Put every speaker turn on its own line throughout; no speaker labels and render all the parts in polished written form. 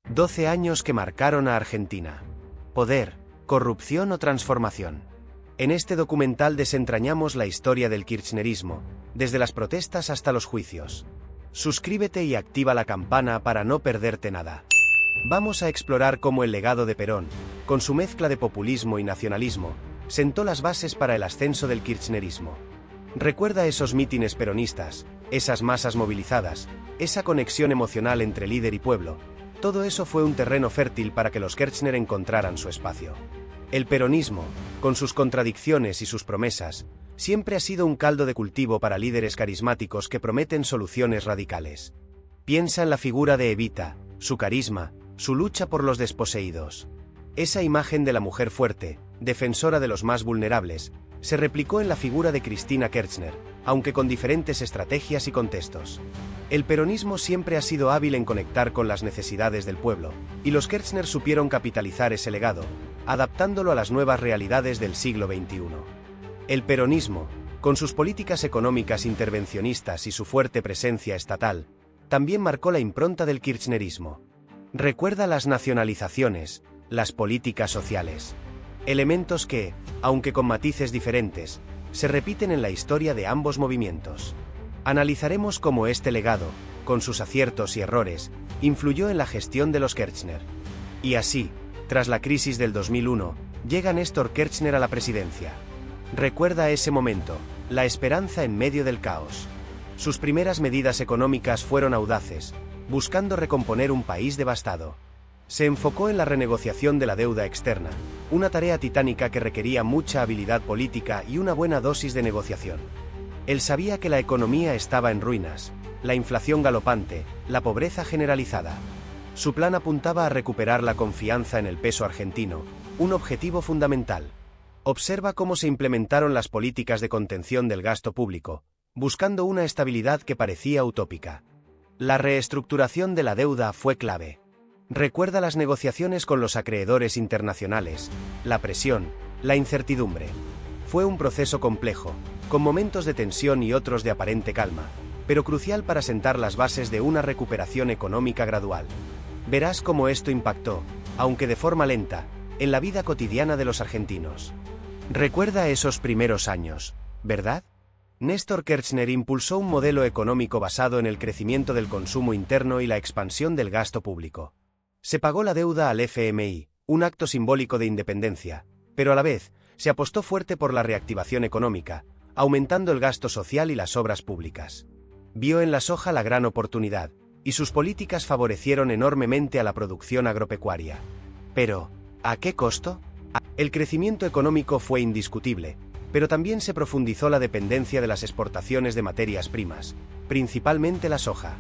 12 años que marcaron a Argentina. Poder, corrupción o transformación. En este documental desentrañamos la historia del kirchnerismo, desde las protestas hasta los juicios. Suscríbete y activa la campana para no perderte nada. Vamos a explorar cómo el legado de Perón, con su mezcla de populismo y nacionalismo, sentó las bases para el ascenso del kirchnerismo. Recuerda esos mítines peronistas, esas masas movilizadas, esa conexión emocional entre líder y pueblo. Todo eso fue un terreno fértil para que los Kirchner encontraran su espacio. El peronismo, con sus contradicciones y sus promesas, siempre ha sido un caldo de cultivo para líderes carismáticos que prometen soluciones radicales. Piensa en la figura de Evita, su carisma, su lucha por los desposeídos. Esa imagen de la mujer fuerte, defensora de los más vulnerables, se replicó en la figura de Cristina Kirchner, aunque con diferentes estrategias y contextos. El peronismo siempre ha sido hábil en conectar con las necesidades del pueblo, y los Kirchner supieron capitalizar ese legado, adaptándolo a las nuevas realidades del siglo XXI. El peronismo, con sus políticas económicas intervencionistas y su fuerte presencia estatal, también marcó la impronta del kirchnerismo. Recuerda las nacionalizaciones, las políticas sociales. Elementos que, aunque con matices diferentes, se repiten en la historia de ambos movimientos. Analizaremos cómo este legado, con sus aciertos y errores, influyó en la gestión de los Kirchner. Y así, tras la crisis del 2001, llega Néstor Kirchner a la presidencia. Recuerda ese momento, la esperanza en medio del caos. Sus primeras medidas económicas fueron audaces, buscando recomponer un país devastado. Se enfocó en la renegociación de la deuda externa, una tarea titánica que requería mucha habilidad política y una buena dosis de negociación. Él sabía que la economía estaba en ruinas, la inflación galopante, la pobreza generalizada. Su plan apuntaba a recuperar la confianza en el peso argentino, un objetivo fundamental. Observa cómo se implementaron las políticas de contención del gasto público, buscando una estabilidad que parecía utópica. La reestructuración de la deuda fue clave. Recuerda las negociaciones con los acreedores internacionales, la presión, la incertidumbre. Fue un proceso complejo, con momentos de tensión y otros de aparente calma, pero crucial para sentar las bases de una recuperación económica gradual. Verás cómo esto impactó, aunque de forma lenta, en la vida cotidiana de los argentinos. Recuerda esos primeros años, ¿verdad? Néstor Kirchner impulsó un modelo económico basado en el crecimiento del consumo interno y la expansión del gasto público. Se pagó la deuda al FMI, un acto simbólico de independencia, pero a la vez, se apostó fuerte por la reactivación económica, aumentando el gasto social y las obras públicas. Vio en la soja la gran oportunidad, y sus políticas favorecieron enormemente a la producción agropecuaria. Pero, ¿a qué costo? El crecimiento económico fue indiscutible, pero también se profundizó la dependencia de las exportaciones de materias primas, principalmente la soja.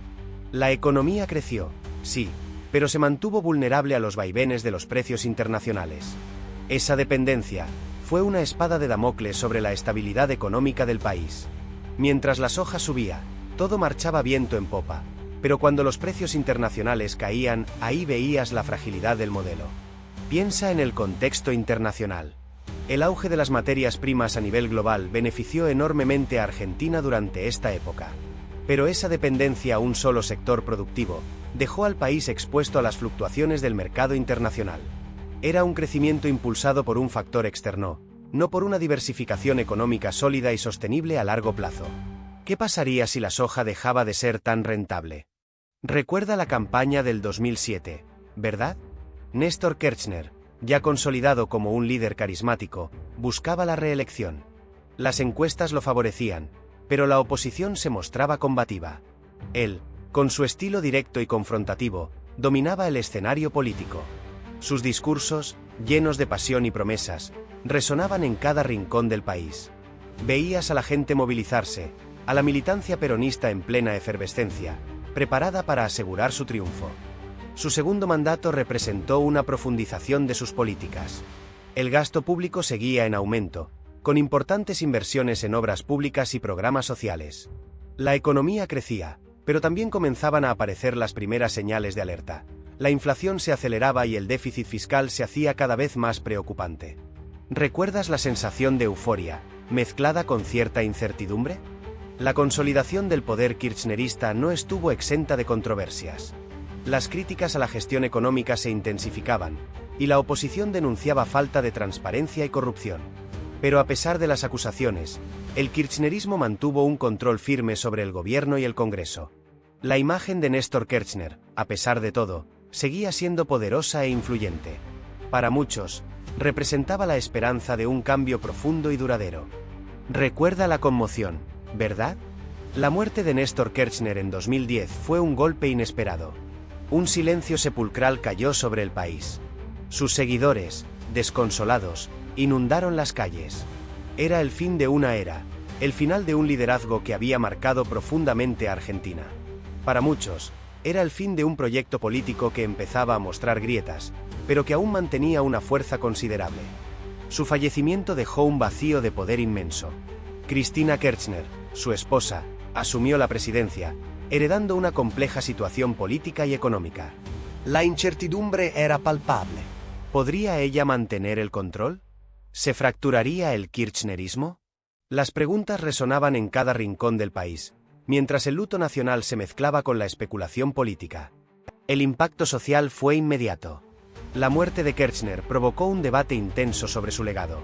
La economía creció, sí, pero se mantuvo vulnerable a los vaivenes de los precios internacionales. Esa dependencia fue una espada de Damocles sobre la estabilidad económica del país. Mientras la soja subía, todo marchaba viento en popa, pero cuando los precios internacionales caían, ahí veías la fragilidad del modelo. Piensa en el contexto internacional. El auge de las materias primas a nivel global benefició enormemente a Argentina durante esta época. Pero esa dependencia a un solo sector productivo dejó al país expuesto a las fluctuaciones del mercado internacional. Era un crecimiento impulsado por un factor externo, no por una diversificación económica sólida y sostenible a largo plazo. ¿Qué pasaría si la soja dejaba de ser tan rentable? Recuerda la campaña del 2007, ¿verdad? Néstor Kirchner, ya consolidado como un líder carismático, buscaba la reelección. Las encuestas lo favorecían, pero la oposición se mostraba combativa. Él, con su estilo directo y confrontativo, dominaba el escenario político. Sus discursos, llenos de pasión y promesas, resonaban en cada rincón del país. Veías a la gente movilizarse, a la militancia peronista en plena efervescencia, preparada para asegurar su triunfo. Su segundo mandato representó una profundización de sus políticas. El gasto público seguía en aumento, con importantes inversiones en obras públicas y programas sociales. La economía crecía, pero también comenzaban a aparecer las primeras señales de alerta. La inflación se aceleraba y el déficit fiscal se hacía cada vez más preocupante. ¿Recuerdas la sensación de euforia, mezclada con cierta incertidumbre? La consolidación del poder kirchnerista no estuvo exenta de controversias. Las críticas a la gestión económica se intensificaban, y la oposición denunciaba falta de transparencia y corrupción. Pero a pesar de las acusaciones, el kirchnerismo mantuvo un control firme sobre el gobierno y el Congreso. La imagen de Néstor Kirchner, a pesar de todo, seguía siendo poderosa e influyente. Para muchos, representaba la esperanza de un cambio profundo y duradero. Recuerda la conmoción, ¿verdad? La muerte de Néstor Kirchner en 2010 fue un golpe inesperado. Un silencio sepulcral cayó sobre el país. Sus seguidores, desconsolados, inundaron las calles. Era el fin de una era, el final de un liderazgo que había marcado profundamente a Argentina. Para muchos, era el fin de un proyecto político que empezaba a mostrar grietas, pero que aún mantenía una fuerza considerable. Su fallecimiento dejó un vacío de poder inmenso. Cristina Kirchner, su esposa, asumió la presidencia, heredando una compleja situación política y económica. La incertidumbre era palpable. ¿Podría ella mantener el control? ¿Se fracturaría el kirchnerismo? Las preguntas resonaban en cada rincón del país, mientras el luto nacional se mezclaba con la especulación política. El impacto social fue inmediato. La muerte de Kirchner provocó un debate intenso sobre su legado.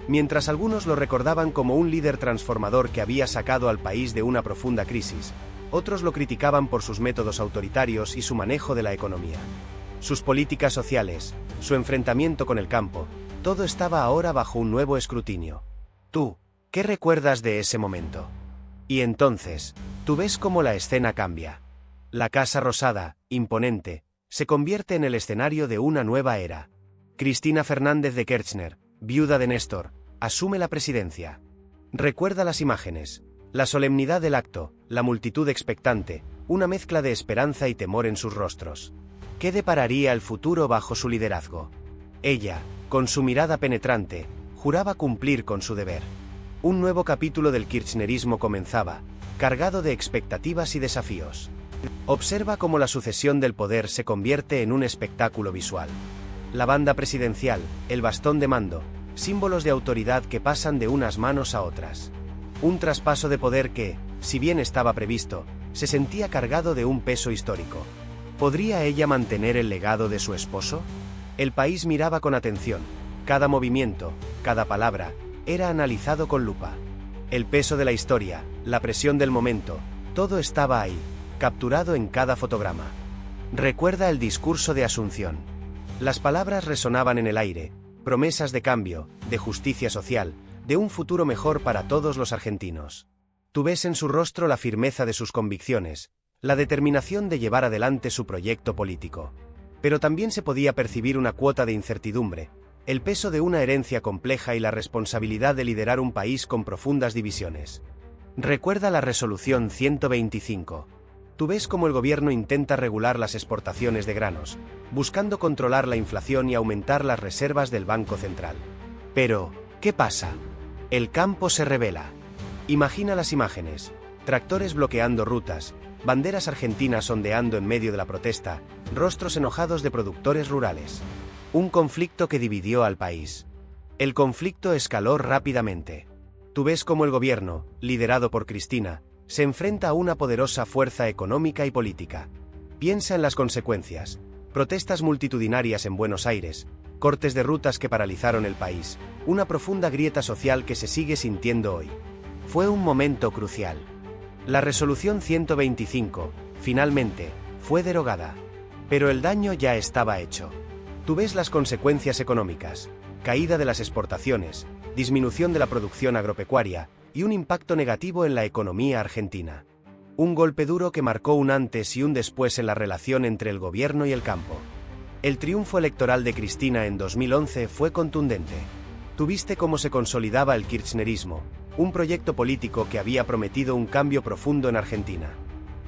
Mientras algunos lo recordaban como un líder transformador que había sacado al país de una profunda crisis, otros lo criticaban por sus métodos autoritarios y su manejo de la economía. Sus políticas sociales, su enfrentamiento con el campo, todo estaba ahora bajo un nuevo escrutinio. ¿Tú, qué recuerdas de ese momento? Y entonces, tú ves cómo la escena cambia. La Casa Rosada, imponente, se convierte en el escenario de una nueva era. Cristina Fernández de Kirchner, viuda de Néstor, asume la presidencia. Recuerda las imágenes, la solemnidad del acto, la multitud expectante, una mezcla de esperanza y temor en sus rostros. ¿Qué depararía el futuro bajo su liderazgo? Ella, con su mirada penetrante, juraba cumplir con su deber. Un nuevo capítulo del kirchnerismo comenzaba, cargado de expectativas y desafíos. Observa cómo la sucesión del poder se convierte en un espectáculo visual. La banda presidencial, el bastón de mando, símbolos de autoridad que pasan de unas manos a otras. Un traspaso de poder que, si bien estaba previsto, se sentía cargado de un peso histórico. ¿Podría ella mantener el legado de su esposo? El país miraba con atención. Cada movimiento, cada palabra, era analizado con lupa. El peso de la historia, la presión del momento, todo estaba ahí, capturado en cada fotograma. Recuerda el discurso de Asunción. Las palabras resonaban en el aire, promesas de cambio, de justicia social, de un futuro mejor para todos los argentinos. Tú ves en su rostro la firmeza de sus convicciones, la determinación de llevar adelante su proyecto político. Pero también se podía percibir una cuota de incertidumbre, el peso de una herencia compleja y la responsabilidad de liderar un país con profundas divisiones. Recuerda la resolución 125. Tú ves cómo el gobierno intenta regular las exportaciones de granos, buscando controlar la inflación y aumentar las reservas del Banco Central. Pero, ¿qué pasa? El campo se rebela. Imagina las imágenes: tractores bloqueando rutas, banderas argentinas ondeando en medio de la protesta, rostros enojados de productores rurales. Un conflicto que dividió al país. El conflicto escaló rápidamente. Tú ves cómo el gobierno, liderado por Cristina, se enfrenta a una poderosa fuerza económica y política. Piensa en las consecuencias: protestas multitudinarias en Buenos Aires, cortes de rutas que paralizaron el país, una profunda grieta social que se sigue sintiendo hoy. Fue un momento crucial. La resolución 125, finalmente, fue derogada. Pero el daño ya estaba hecho. Tú ves las consecuencias económicas: caída de las exportaciones, disminución de la producción agropecuaria y un impacto negativo en la economía argentina. Un golpe duro que marcó un antes y un después en la relación entre el gobierno y el campo. El triunfo electoral de Cristina en 2011 fue contundente. Tuviste cómo se consolidaba el kirchnerismo, un proyecto político que había prometido un cambio profundo en Argentina.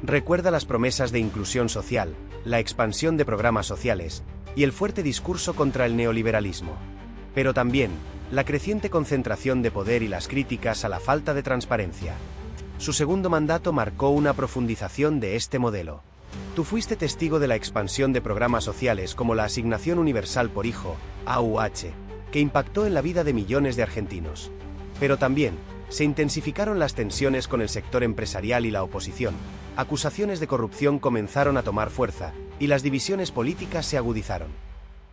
Recuerda las promesas de inclusión social, la expansión de programas sociales y el fuerte discurso contra el neoliberalismo. Pero también, la creciente concentración de poder y las críticas a la falta de transparencia. Su segundo mandato marcó una profundización de este modelo. Tú fuiste testigo de la expansión de programas sociales como la Asignación Universal por Hijo, AUH, que impactó en la vida de millones de argentinos. Pero también, se intensificaron las tensiones con el sector empresarial y la oposición, acusaciones de corrupción comenzaron a tomar fuerza, y las divisiones políticas se agudizaron.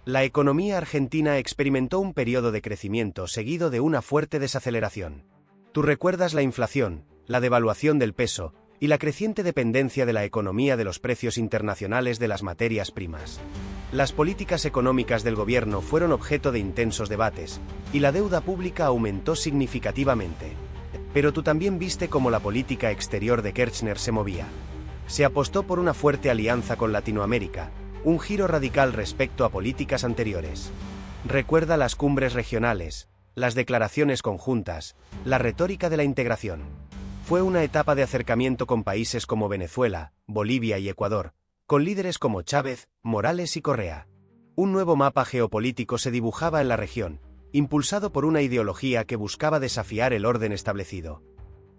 La economía argentina experimentó un periodo de crecimiento seguido de una fuerte desaceleración. Tú recuerdas la inflación, la devaluación del peso, y la creciente dependencia de la economía de los precios internacionales de las materias primas. Las políticas económicas del gobierno fueron objeto de intensos debates, y la deuda pública aumentó significativamente. Pero tú también viste cómo la política exterior de Kirchner se movía. Se apostó por una fuerte alianza con Latinoamérica, un giro radical respecto a políticas anteriores. Recuerda las cumbres regionales, las declaraciones conjuntas, la retórica de la integración. Fue una etapa de acercamiento con países como Venezuela, Bolivia y Ecuador, con líderes como Chávez, Morales y Correa. Un nuevo mapa geopolítico se dibujaba en la región, impulsado por una ideología que buscaba desafiar el orden establecido.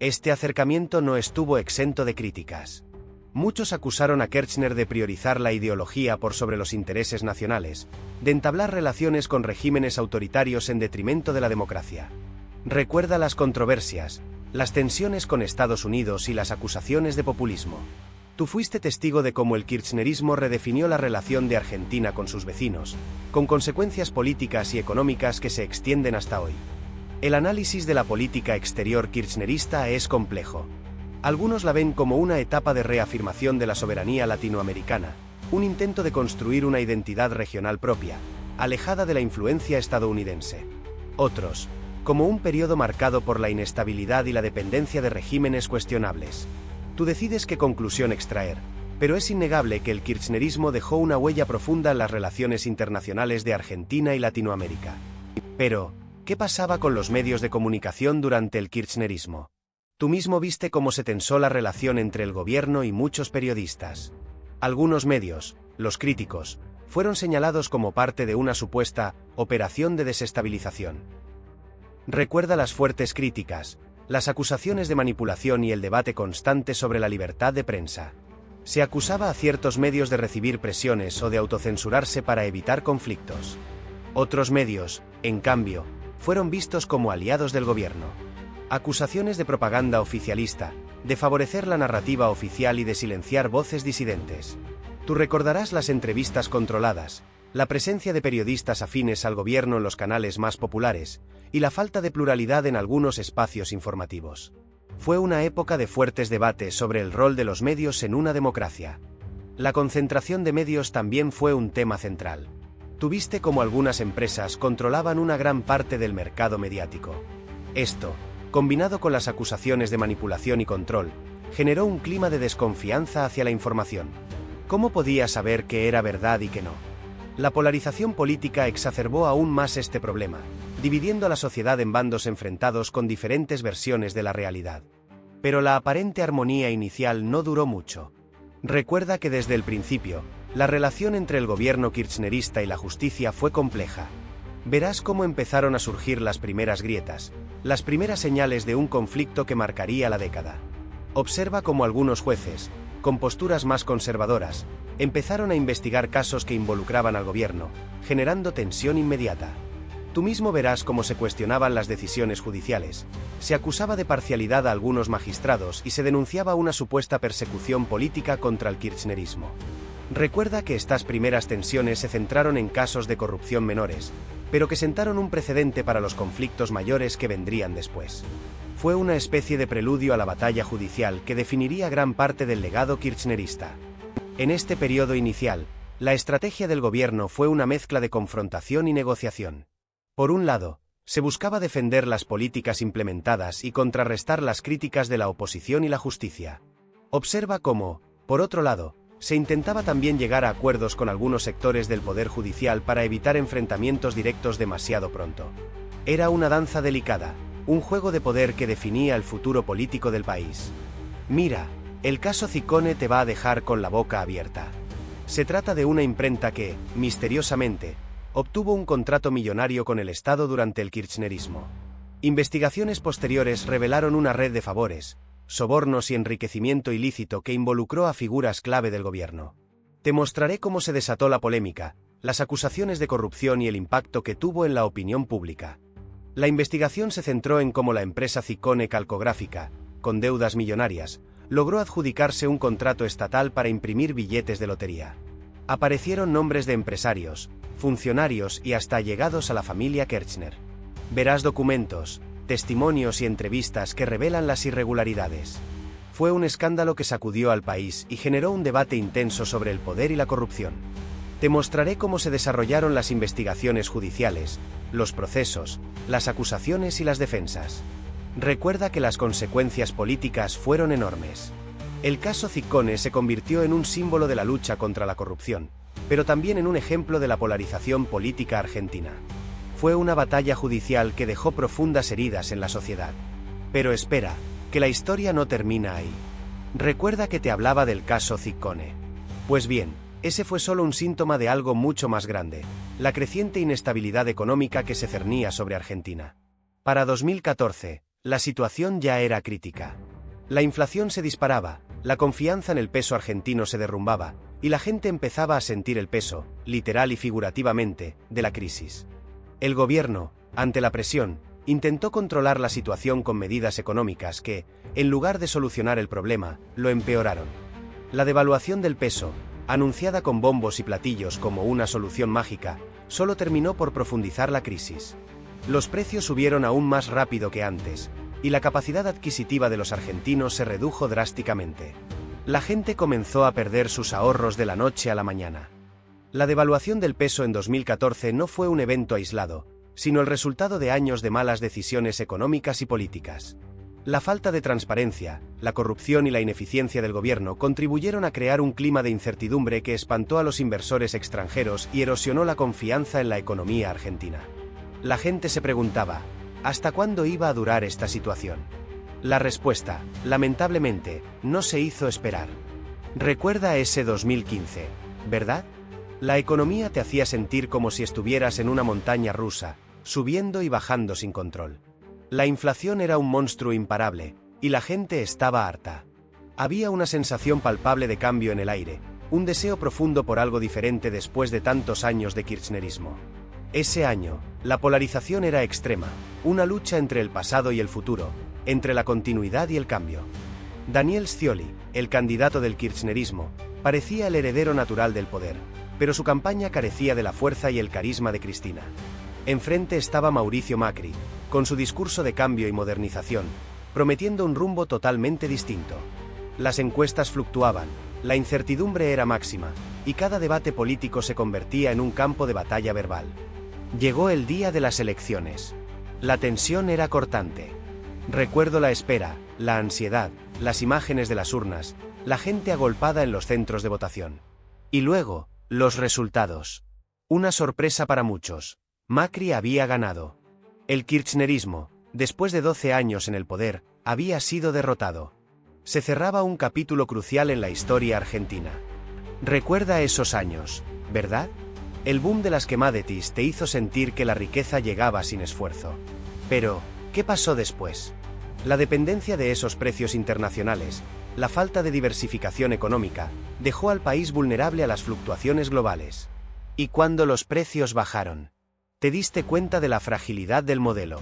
Este acercamiento no estuvo exento de críticas. Muchos acusaron a Kirchner de priorizar la ideología por sobre los intereses nacionales, de entablar relaciones con regímenes autoritarios en detrimento de la democracia. Recuerda las controversias, las tensiones con Estados Unidos y las acusaciones de populismo. Tú fuiste testigo de cómo el kirchnerismo redefinió la relación de Argentina con sus vecinos, con consecuencias políticas y económicas que se extienden hasta hoy. El análisis de la política exterior kirchnerista es complejo. Algunos la ven como una etapa de reafirmación de la soberanía latinoamericana, un intento de construir una identidad regional propia, alejada de la influencia estadounidense. Otros, como un periodo marcado por la inestabilidad y la dependencia de regímenes cuestionables. Tú decides qué conclusión extraer, pero es innegable que el kirchnerismo dejó una huella profunda en las relaciones internacionales de Argentina y Latinoamérica. Pero, ¿qué pasaba con los medios de comunicación durante el kirchnerismo? Tú mismo viste cómo se tensó la relación entre el gobierno y muchos periodistas. Algunos medios, los críticos, fueron señalados como parte de una supuesta operación de desestabilización. Recuerda las fuertes críticas, las acusaciones de manipulación y el debate constante sobre la libertad de prensa. Se acusaba a ciertos medios de recibir presiones o de autocensurarse para evitar conflictos. Otros medios, en cambio, fueron vistos como aliados del gobierno. Acusaciones de propaganda oficialista, de favorecer la narrativa oficial y de silenciar voces disidentes. Tú recordarás las entrevistas controladas, la presencia de periodistas afines al gobierno en los canales más populares, y la falta de pluralidad en algunos espacios informativos. Fue una época de fuertes debates sobre el rol de los medios en una democracia. La concentración de medios también fue un tema central. Tuviste cómo algunas empresas controlaban una gran parte del mercado mediático. Esto, combinado con las acusaciones de manipulación y control, generó un clima de desconfianza hacia la información. ¿Cómo podías saber qué era verdad y qué no? La polarización política exacerbó aún más este problema, dividiendo a la sociedad en bandos enfrentados con diferentes versiones de la realidad. Pero la aparente armonía inicial no duró mucho. Recuerda que desde el principio, la relación entre el gobierno kirchnerista y la justicia fue compleja. Verás cómo empezaron a surgir las primeras grietas, las primeras señales de un conflicto que marcaría la década. Observa cómo algunos jueces, con posturas más conservadoras, empezaron a investigar casos que involucraban al gobierno, generando tensión inmediata. Tú mismo verás cómo se cuestionaban las decisiones judiciales, se acusaba de parcialidad a algunos magistrados y se denunciaba una supuesta persecución política contra el kirchnerismo. Recuerda que estas primeras tensiones se centraron en casos de corrupción menores, pero que sentaron un precedente para los conflictos mayores que vendrían después. Fue una especie de preludio a la batalla judicial que definiría gran parte del legado kirchnerista. En este periodo inicial, la estrategia del gobierno fue una mezcla de confrontación y negociación. Por un lado, se buscaba defender las políticas implementadas y contrarrestar las críticas de la oposición y la justicia. Observa cómo, por otro lado, se intentaba también llegar a acuerdos con algunos sectores del poder judicial para evitar enfrentamientos directos demasiado pronto. Era una danza delicada, un juego de poder que definía el futuro político del país. Mira, el caso Ciccone te va a dejar con la boca abierta. Se trata de una imprenta que, misteriosamente, obtuvo un contrato millonario con el Estado durante el kirchnerismo. Investigaciones posteriores revelaron una red de favores, sobornos y enriquecimiento ilícito que involucró a figuras clave del gobierno. Te mostraré cómo se desató la polémica, las acusaciones de corrupción y el impacto que tuvo en la opinión pública. La investigación se centró en cómo la empresa Ciccone Calcográfica, con deudas millonarias, logró adjudicarse un contrato estatal para imprimir billetes de lotería. Aparecieron nombres de empresarios, funcionarios y hasta allegados a la familia Kirchner. Verás documentos, testimonios y entrevistas que revelan las irregularidades. Fue un escándalo que sacudió al país y generó un debate intenso sobre el poder y la corrupción. Te mostraré cómo se desarrollaron las investigaciones judiciales, los procesos, las acusaciones y las defensas. Recuerda que las consecuencias políticas fueron enormes. El caso Ciccone se convirtió en un símbolo de la lucha contra la corrupción, pero también en un ejemplo de la polarización política argentina. Fue una batalla judicial que dejó profundas heridas en la sociedad. Pero espera, que la historia no termina ahí. Recuerda que te hablaba del caso Ciccone. Pues bien, ese fue solo un síntoma de algo mucho más grande, la creciente inestabilidad económica que se cernía sobre Argentina. Para 2014, la situación ya era crítica. La inflación se disparaba, la confianza en el peso argentino se derrumbaba, y la gente empezaba a sentir el peso, literal y figurativamente, de la crisis. El gobierno, ante la presión, intentó controlar la situación con medidas económicas que, en lugar de solucionar el problema, lo empeoraron. La devaluación del peso, anunciada con bombos y platillos como una solución mágica, solo terminó por profundizar la crisis. Los precios subieron aún más rápido que antes, y la capacidad adquisitiva de los argentinos se redujo drásticamente. La gente comenzó a perder sus ahorros de la noche a la mañana. La devaluación del peso en 2014 no fue un evento aislado, sino el resultado de años de malas decisiones económicas y políticas. La falta de transparencia, la corrupción y la ineficiencia del gobierno contribuyeron a crear un clima de incertidumbre que espantó a los inversores extranjeros y erosionó la confianza en la economía argentina. La gente se preguntaba, ¿hasta cuándo iba a durar esta situación? La respuesta, lamentablemente, no se hizo esperar. Recuerda ese 2015, ¿verdad? La economía te hacía sentir como si estuvieras en una montaña rusa, subiendo y bajando sin control. La inflación era un monstruo imparable, y la gente estaba harta. Había una sensación palpable de cambio en el aire, un deseo profundo por algo diferente después de tantos años de kirchnerismo. Ese año, la polarización era extrema, una lucha entre el pasado y el futuro, entre la continuidad y el cambio. Daniel Scioli, el candidato del kirchnerismo, parecía el heredero natural del poder, pero su campaña carecía de la fuerza y el carisma de Cristina. Enfrente estaba Mauricio Macri, con su discurso de cambio y modernización, prometiendo un rumbo totalmente distinto. Las encuestas fluctuaban, la incertidumbre era máxima, y cada debate político se convertía en un campo de batalla verbal. Llegó el día de las elecciones. La tensión era cortante. Recuerdo la espera, la ansiedad, las imágenes de las urnas, la gente agolpada en los centros de votación. Y luego, los resultados. Una sorpresa para muchos. Macri había ganado. El kirchnerismo, después de 12 años en el poder, había sido derrotado. Se cerraba un capítulo crucial en la historia argentina. Recuerda esos años, ¿verdad? El boom de las commodities te hizo sentir que la riqueza llegaba sin esfuerzo. Pero, ¿qué pasó después? La dependencia de esos precios internacionales, la falta de diversificación económica, dejó al país vulnerable a las fluctuaciones globales. Y cuando los precios bajaron, te diste cuenta de la fragilidad del modelo.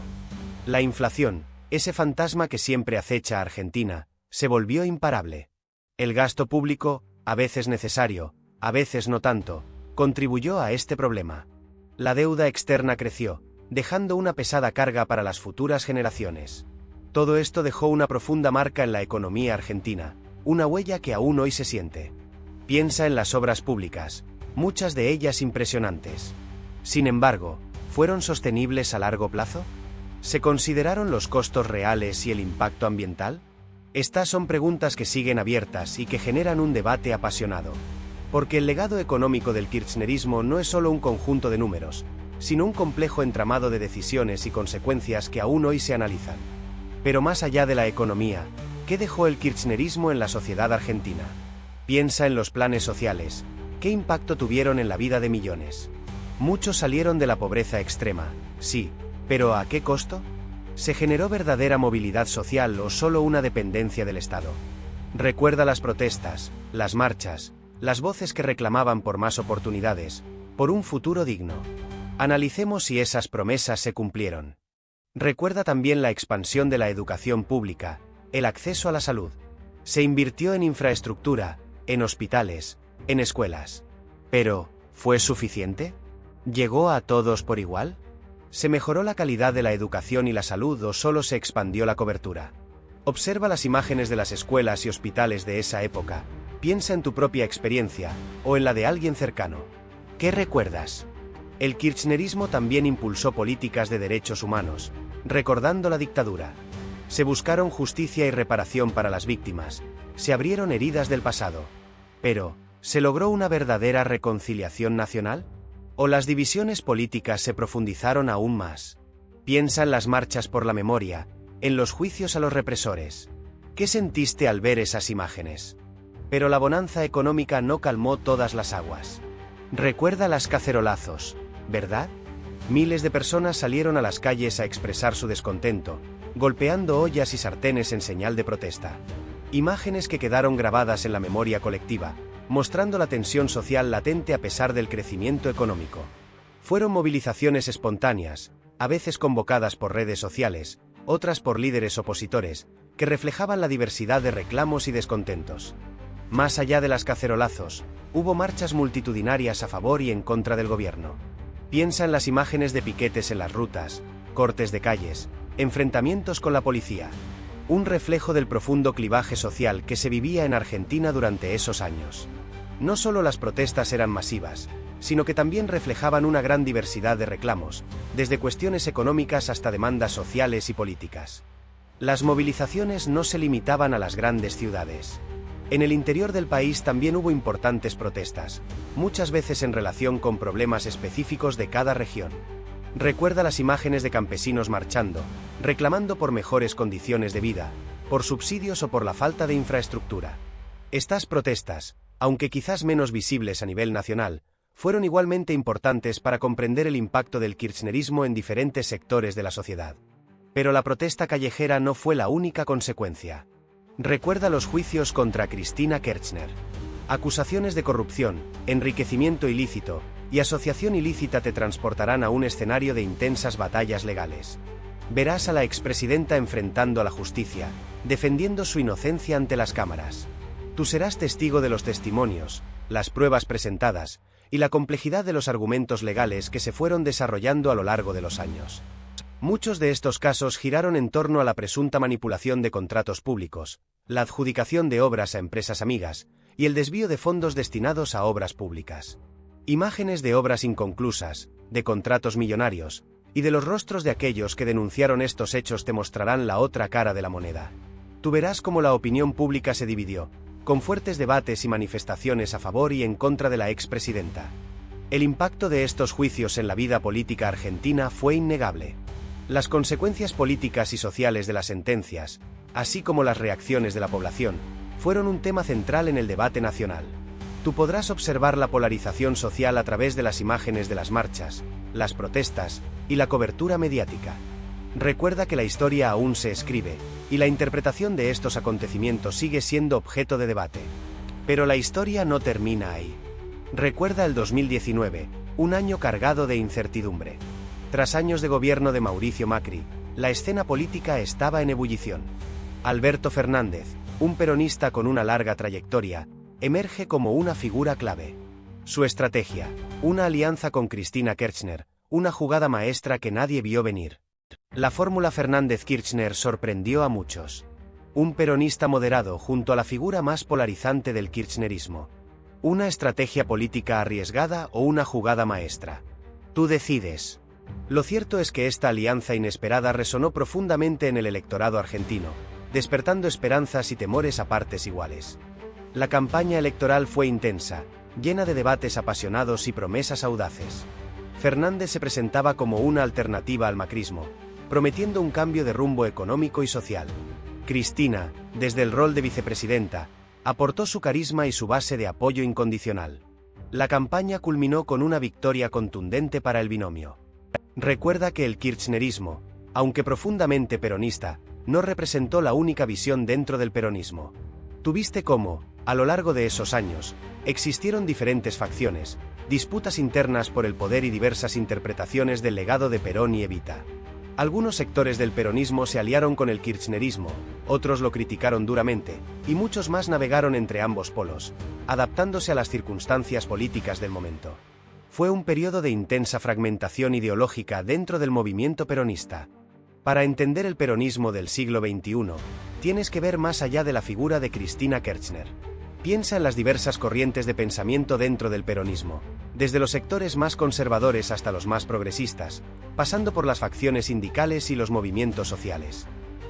La inflación, ese fantasma que siempre acecha a Argentina, se volvió imparable. El gasto público, a veces necesario, a veces no tanto, contribuyó a este problema. La deuda externa creció, dejando una pesada carga para las futuras generaciones. Todo esto dejó una profunda marca en la economía argentina, una huella que aún hoy se siente. Piensa en las obras públicas, muchas de ellas impresionantes. Sin embargo, ¿fueron sostenibles a largo plazo? ¿Se consideraron los costos reales y el impacto ambiental? Estas son preguntas que siguen abiertas y que generan un debate apasionado. Porque el legado económico del kirchnerismo no es solo un conjunto de números, sino un complejo entramado de decisiones y consecuencias que aún hoy se analizan. Pero más allá de la economía, ¿qué dejó el kirchnerismo en la sociedad argentina? Piensa en los planes sociales, ¿qué impacto tuvieron en la vida de millones? Muchos salieron de la pobreza extrema, sí, pero ¿a qué costo? ¿Se generó verdadera movilidad social o solo una dependencia del Estado? Recuerda las protestas, las marchas, las voces que reclamaban por más oportunidades, por un futuro digno. Analicemos si esas promesas se cumplieron. Recuerda también la expansión de la educación pública, el acceso a la salud. Se invirtió en infraestructura, en hospitales, en escuelas. Pero, ¿fue suficiente? ¿Llegó a todos por igual? ¿Se mejoró la calidad de la educación y la salud o solo se expandió la cobertura? Observa las imágenes de las escuelas y hospitales de esa época, piensa en tu propia experiencia, o en la de alguien cercano. ¿Qué recuerdas? El kirchnerismo también impulsó políticas de derechos humanos, recordando la dictadura. Se buscaron justicia y reparación para las víctimas, se abrieron heridas del pasado. Pero, ¿se logró una verdadera reconciliación nacional? ¿O las divisiones políticas se profundizaron aún más? Piensa en las marchas por la memoria, en los juicios a los represores. ¿Qué sentiste al ver esas imágenes? Pero la bonanza económica no calmó todas las aguas. Recuerda las cacerolazos, ¿verdad? Miles de personas salieron a las calles a expresar su descontento, golpeando ollas y sartenes en señal de protesta. Imágenes que quedaron grabadas en la memoria colectiva, mostrando la tensión social latente a pesar del crecimiento económico. Fueron movilizaciones espontáneas, a veces convocadas por redes sociales, otras por líderes opositores, que reflejaban la diversidad de reclamos y descontentos. Más allá de las cacerolazos, hubo marchas multitudinarias a favor y en contra del gobierno. Piensa en las imágenes de piquetes en las rutas, cortes de calles, enfrentamientos con la policía. Un reflejo del profundo clivaje social que se vivía en Argentina durante esos años. No solo las protestas eran masivas, sino que también reflejaban una gran diversidad de reclamos, desde cuestiones económicas hasta demandas sociales y políticas. Las movilizaciones no se limitaban a las grandes ciudades. En el interior del país también hubo importantes protestas, muchas veces en relación con problemas específicos de cada región. Recuerda las imágenes de campesinos marchando, reclamando por mejores condiciones de vida, por subsidios o por la falta de infraestructura. Estas protestas, aunque quizás menos visibles a nivel nacional, fueron igualmente importantes para comprender el impacto del kirchnerismo en diferentes sectores de la sociedad. Pero la protesta callejera no fue la única consecuencia. Recuerda los juicios contra Cristina Kirchner. Acusaciones de corrupción, enriquecimiento ilícito y asociación ilícita te transportarán a un escenario de intensas batallas legales. Verás a la expresidenta enfrentando a la justicia, defendiendo su inocencia ante las cámaras. Tú serás testigo de los testimonios, las pruebas presentadas y la complejidad de los argumentos legales que se fueron desarrollando a lo largo de los años. Muchos de estos casos giraron en torno a la presunta manipulación de contratos públicos, la adjudicación de obras a empresas amigas y el desvío de fondos destinados a obras públicas. Imágenes de obras inconclusas, de contratos millonarios y de los rostros de aquellos que denunciaron estos hechos te mostrarán la otra cara de la moneda. Tú verás cómo la opinión pública se dividió, con fuertes debates y manifestaciones a favor y en contra de la expresidenta. El impacto de estos juicios en la vida política argentina fue innegable. Las consecuencias políticas y sociales de las sentencias, así como las reacciones de la población, fueron un tema central en el debate nacional. Tú podrás observar la polarización social a través de las imágenes de las marchas, las protestas y la cobertura mediática. Recuerda que la historia aún se escribe, y la interpretación de estos acontecimientos sigue siendo objeto de debate. Pero la historia no termina ahí. Recuerda el 2019, un año cargado de incertidumbre. Tras años de gobierno de Mauricio Macri, la escena política estaba en ebullición. Alberto Fernández, un peronista con una larga trayectoria, emerge como una figura clave. Su estrategia, una alianza con Cristina Kirchner, una jugada maestra que nadie vio venir. La fórmula Fernández-Kirchner sorprendió a muchos. Un peronista moderado junto a la figura más polarizante del kirchnerismo. Una estrategia política arriesgada o una jugada maestra. Tú decides. Lo cierto es que esta alianza inesperada resonó profundamente en el electorado argentino, despertando esperanzas y temores a partes iguales. La campaña electoral fue intensa, llena de debates apasionados y promesas audaces. Fernández se presentaba como una alternativa al macrismo, prometiendo un cambio de rumbo económico y social. Cristina, desde el rol de vicepresidenta, aportó su carisma y su base de apoyo incondicional. La campaña culminó con una victoria contundente para el binomio. Recuerda que el kirchnerismo, aunque profundamente peronista, no representó la única visión dentro del peronismo. Tuviste cómo, a lo largo de esos años, existieron diferentes facciones, disputas internas por el poder y diversas interpretaciones del legado de Perón y Evita. Algunos sectores del peronismo se aliaron con el kirchnerismo, otros lo criticaron duramente, y muchos más navegaron entre ambos polos, adaptándose a las circunstancias políticas del momento. Fue un periodo de intensa fragmentación ideológica dentro del movimiento peronista. Para entender el peronismo del siglo XXI, tienes que ver más allá de la figura de Cristina Kirchner. Piensa en las diversas corrientes de pensamiento dentro del peronismo, desde los sectores más conservadores hasta los más progresistas, pasando por las facciones sindicales y los movimientos sociales.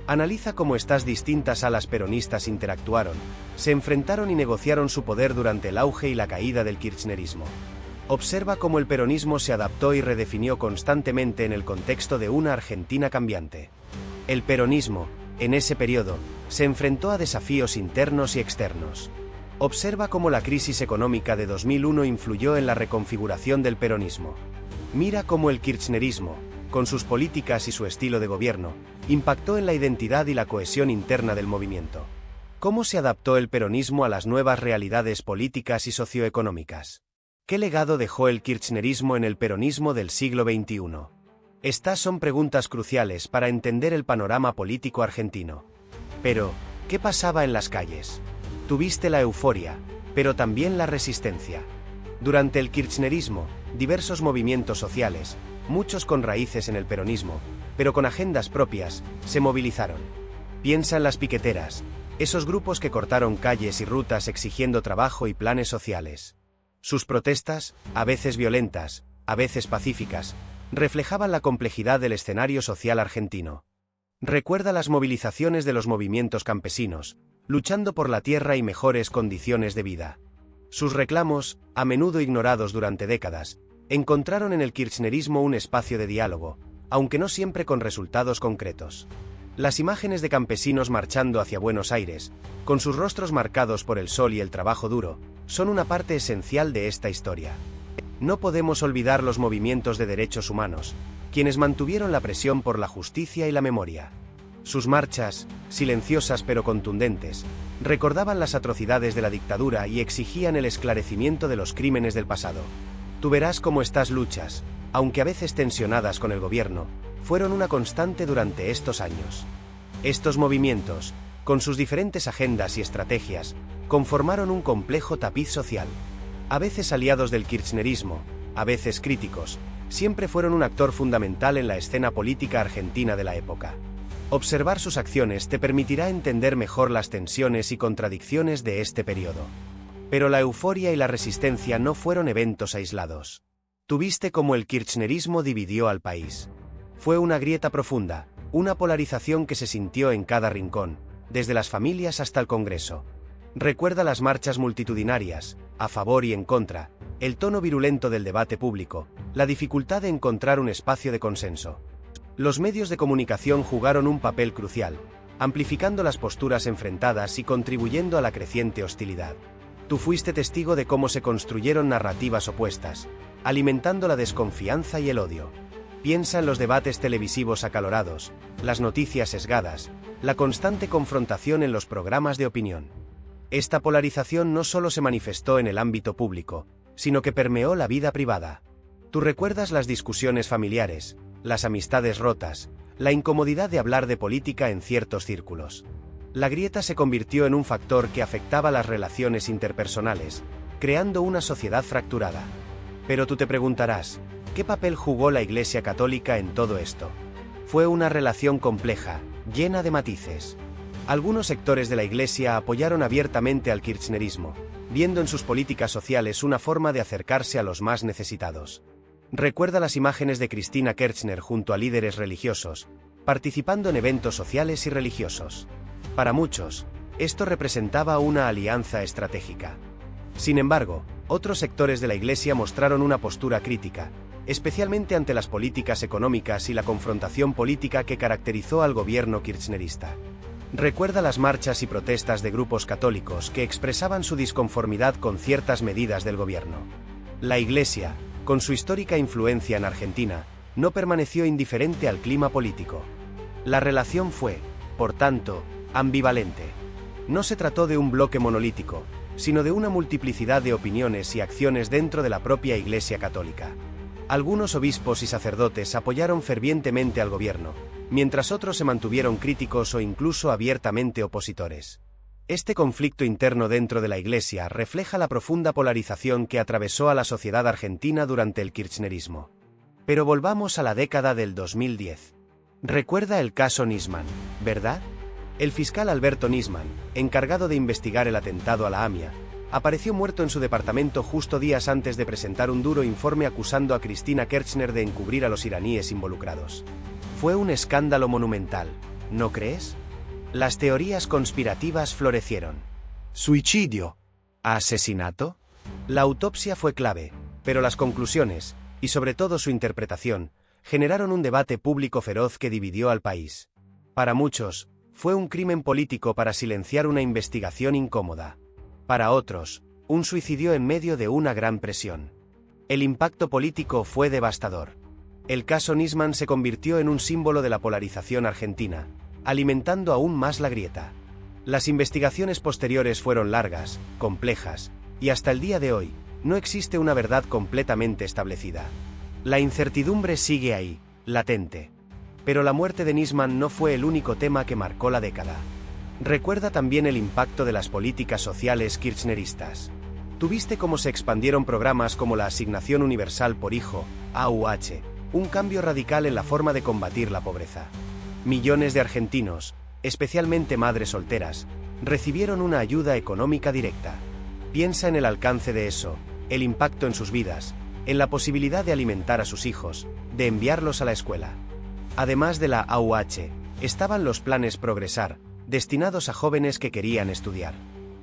Analiza cómo estas distintas alas peronistas interactuaron, se enfrentaron y negociaron su poder durante el auge y la caída del kirchnerismo. Observa cómo el peronismo se adaptó y redefinió constantemente en el contexto de una Argentina cambiante. El peronismo, en ese periodo, se enfrentó a desafíos internos y externos. Observa cómo la crisis económica de 2001 influyó en la reconfiguración del peronismo. Mira cómo el kirchnerismo, con sus políticas y su estilo de gobierno, impactó en la identidad y la cohesión interna del movimiento. ¿Cómo se adaptó el peronismo a las nuevas realidades políticas y socioeconómicas? ¿Qué legado dejó el kirchnerismo en el peronismo del siglo XXI? Estas son preguntas cruciales para entender el panorama político argentino. Pero, ¿qué pasaba en las calles? Tuviste la euforia, pero también la resistencia. Durante el kirchnerismo, diversos movimientos sociales, muchos con raíces en el peronismo, pero con agendas propias, se movilizaron. Piensa en las piqueteras, esos grupos que cortaron calles y rutas exigiendo trabajo y planes sociales. Sus protestas, a veces violentas, a veces pacíficas, reflejaban la complejidad del escenario social argentino. Recuerda las movilizaciones de los movimientos campesinos, luchando por la tierra y mejores condiciones de vida. Sus reclamos, a menudo ignorados durante décadas, encontraron en el kirchnerismo un espacio de diálogo, aunque no siempre con resultados concretos. Las imágenes de campesinos marchando hacia Buenos Aires, con sus rostros marcados por el sol y el trabajo duro, son una parte esencial de esta historia. No podemos olvidar los movimientos de derechos humanos, quienes mantuvieron la presión por la justicia y la memoria. Sus marchas, silenciosas pero contundentes, recordaban las atrocidades de la dictadura y exigían el esclarecimiento de los crímenes del pasado. Tú verás cómo estas luchas, aunque a veces tensionadas con el gobierno, fueron una constante durante estos años. Estos movimientos, con sus diferentes agendas y estrategias, conformaron un complejo tapiz social. A veces aliados del kirchnerismo, a veces críticos, siempre fueron un actor fundamental en la escena política argentina de la época. Observar sus acciones te permitirá entender mejor las tensiones y contradicciones de este periodo. Pero la euforia y la resistencia no fueron eventos aislados. Tuviste cómo el kirchnerismo dividió al país. Fue una grieta profunda, una polarización que se sintió en cada rincón, desde las familias hasta el Congreso. Recuerda las marchas multitudinarias, a favor y en contra, el tono virulento del debate público, la dificultad de encontrar un espacio de consenso. Los medios de comunicación jugaron un papel crucial, amplificando las posturas enfrentadas y contribuyendo a la creciente hostilidad. Tú fuiste testigo de cómo se construyeron narrativas opuestas, alimentando la desconfianza y el odio. Piensa en los debates televisivos acalorados, las noticias sesgadas, la constante confrontación en los programas de opinión. Esta polarización no solo se manifestó en el ámbito público, sino que permeó la vida privada. Tú recuerdas las discusiones familiares, las amistades rotas, la incomodidad de hablar de política en ciertos círculos. La grieta se convirtió en un factor que afectaba las relaciones interpersonales, creando una sociedad fracturada. Pero tú te preguntarás, ¿qué papel jugó la Iglesia Católica en todo esto? Fue una relación compleja, llena de matices. Algunos sectores de la Iglesia apoyaron abiertamente al kirchnerismo, viendo en sus políticas sociales una forma de acercarse a los más necesitados. Recuerda las imágenes de Cristina Kirchner junto a líderes religiosos, participando en eventos sociales y religiosos. Para muchos, esto representaba una alianza estratégica. Sin embargo, otros sectores de la Iglesia mostraron una postura crítica, especialmente ante las políticas económicas y la confrontación política que caracterizó al gobierno kirchnerista. Recuerda las marchas y protestas de grupos católicos que expresaban su disconformidad con ciertas medidas del gobierno. La Iglesia, con su histórica influencia en Argentina, no permaneció indiferente al clima político. La relación fue, por tanto, ambivalente. No se trató de un bloque monolítico, sino de una multiplicidad de opiniones y acciones dentro de la propia Iglesia Católica. Algunos obispos y sacerdotes apoyaron fervientemente al gobierno, mientras otros se mantuvieron críticos o incluso abiertamente opositores. Este conflicto interno dentro de la Iglesia refleja la profunda polarización que atravesó a la sociedad argentina durante el kirchnerismo. Pero volvamos a la década del 2010. Recuerda el caso Nisman, ¿verdad? El fiscal Alberto Nisman, encargado de investigar el atentado a la AMIA, apareció muerto en su departamento justo días antes de presentar un duro informe acusando a Cristina Kirchner de encubrir a los iraníes involucrados. Fue un escándalo monumental, ¿no crees? Las teorías conspirativas florecieron. ¿Suicidio? ¿Asesinato? La autopsia fue clave, pero las conclusiones, y sobre todo su interpretación, generaron un debate público feroz que dividió al país. Para muchos, fue un crimen político para silenciar una investigación incómoda. Para otros, un suicidio en medio de una gran presión. El impacto político fue devastador. El caso Nisman se convirtió en un símbolo de la polarización argentina, alimentando aún más la grieta. Las investigaciones posteriores fueron largas, complejas, y hasta el día de hoy, no existe una verdad completamente establecida. La incertidumbre sigue ahí, latente. Pero la muerte de Nisman no fue el único tema que marcó la década. Recuerda también el impacto de las políticas sociales kirchneristas. Tuviste cómo se expandieron programas como la Asignación Universal por Hijo, AUH, un cambio radical en la forma de combatir la pobreza. Millones de argentinos, especialmente madres solteras, recibieron una ayuda económica directa. Piensa en el alcance de eso, el impacto en sus vidas, en la posibilidad de alimentar a sus hijos, de enviarlos a la escuela. Además de la AUH, estaban los planes Progresar, destinados a jóvenes que querían estudiar.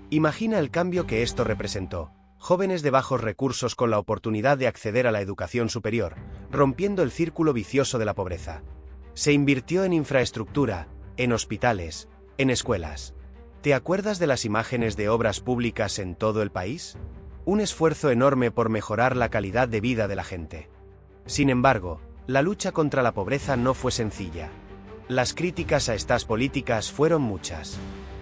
Imagina el cambio que esto representó, jóvenes de bajos recursos con la oportunidad de acceder a la educación superior, rompiendo el círculo vicioso de la pobreza. Se invirtió en infraestructura, en hospitales, en escuelas. ¿Te acuerdas de las imágenes de obras públicas en todo el país? Un esfuerzo enorme por mejorar la calidad de vida de la gente. Sin embargo, la lucha contra la pobreza no fue sencilla. Las críticas a estas políticas fueron muchas.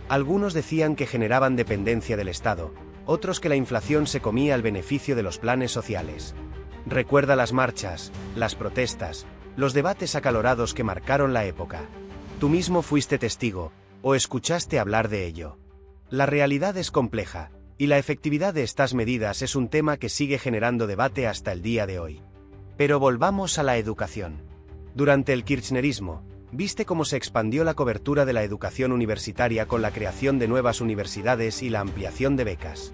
Algunos decían que generaban dependencia del Estado, otros que la inflación se comía el beneficio de los planes sociales. Recuerda las marchas, las protestas, los debates acalorados que marcaron la época. Tú mismo fuiste testigo, o escuchaste hablar de ello. La realidad es compleja, y la efectividad de estas medidas es un tema que sigue generando debate hasta el día de hoy. Pero volvamos a la educación. Durante el kirchnerismo, viste cómo se expandió la cobertura de la educación universitaria con la creación de nuevas universidades y la ampliación de becas.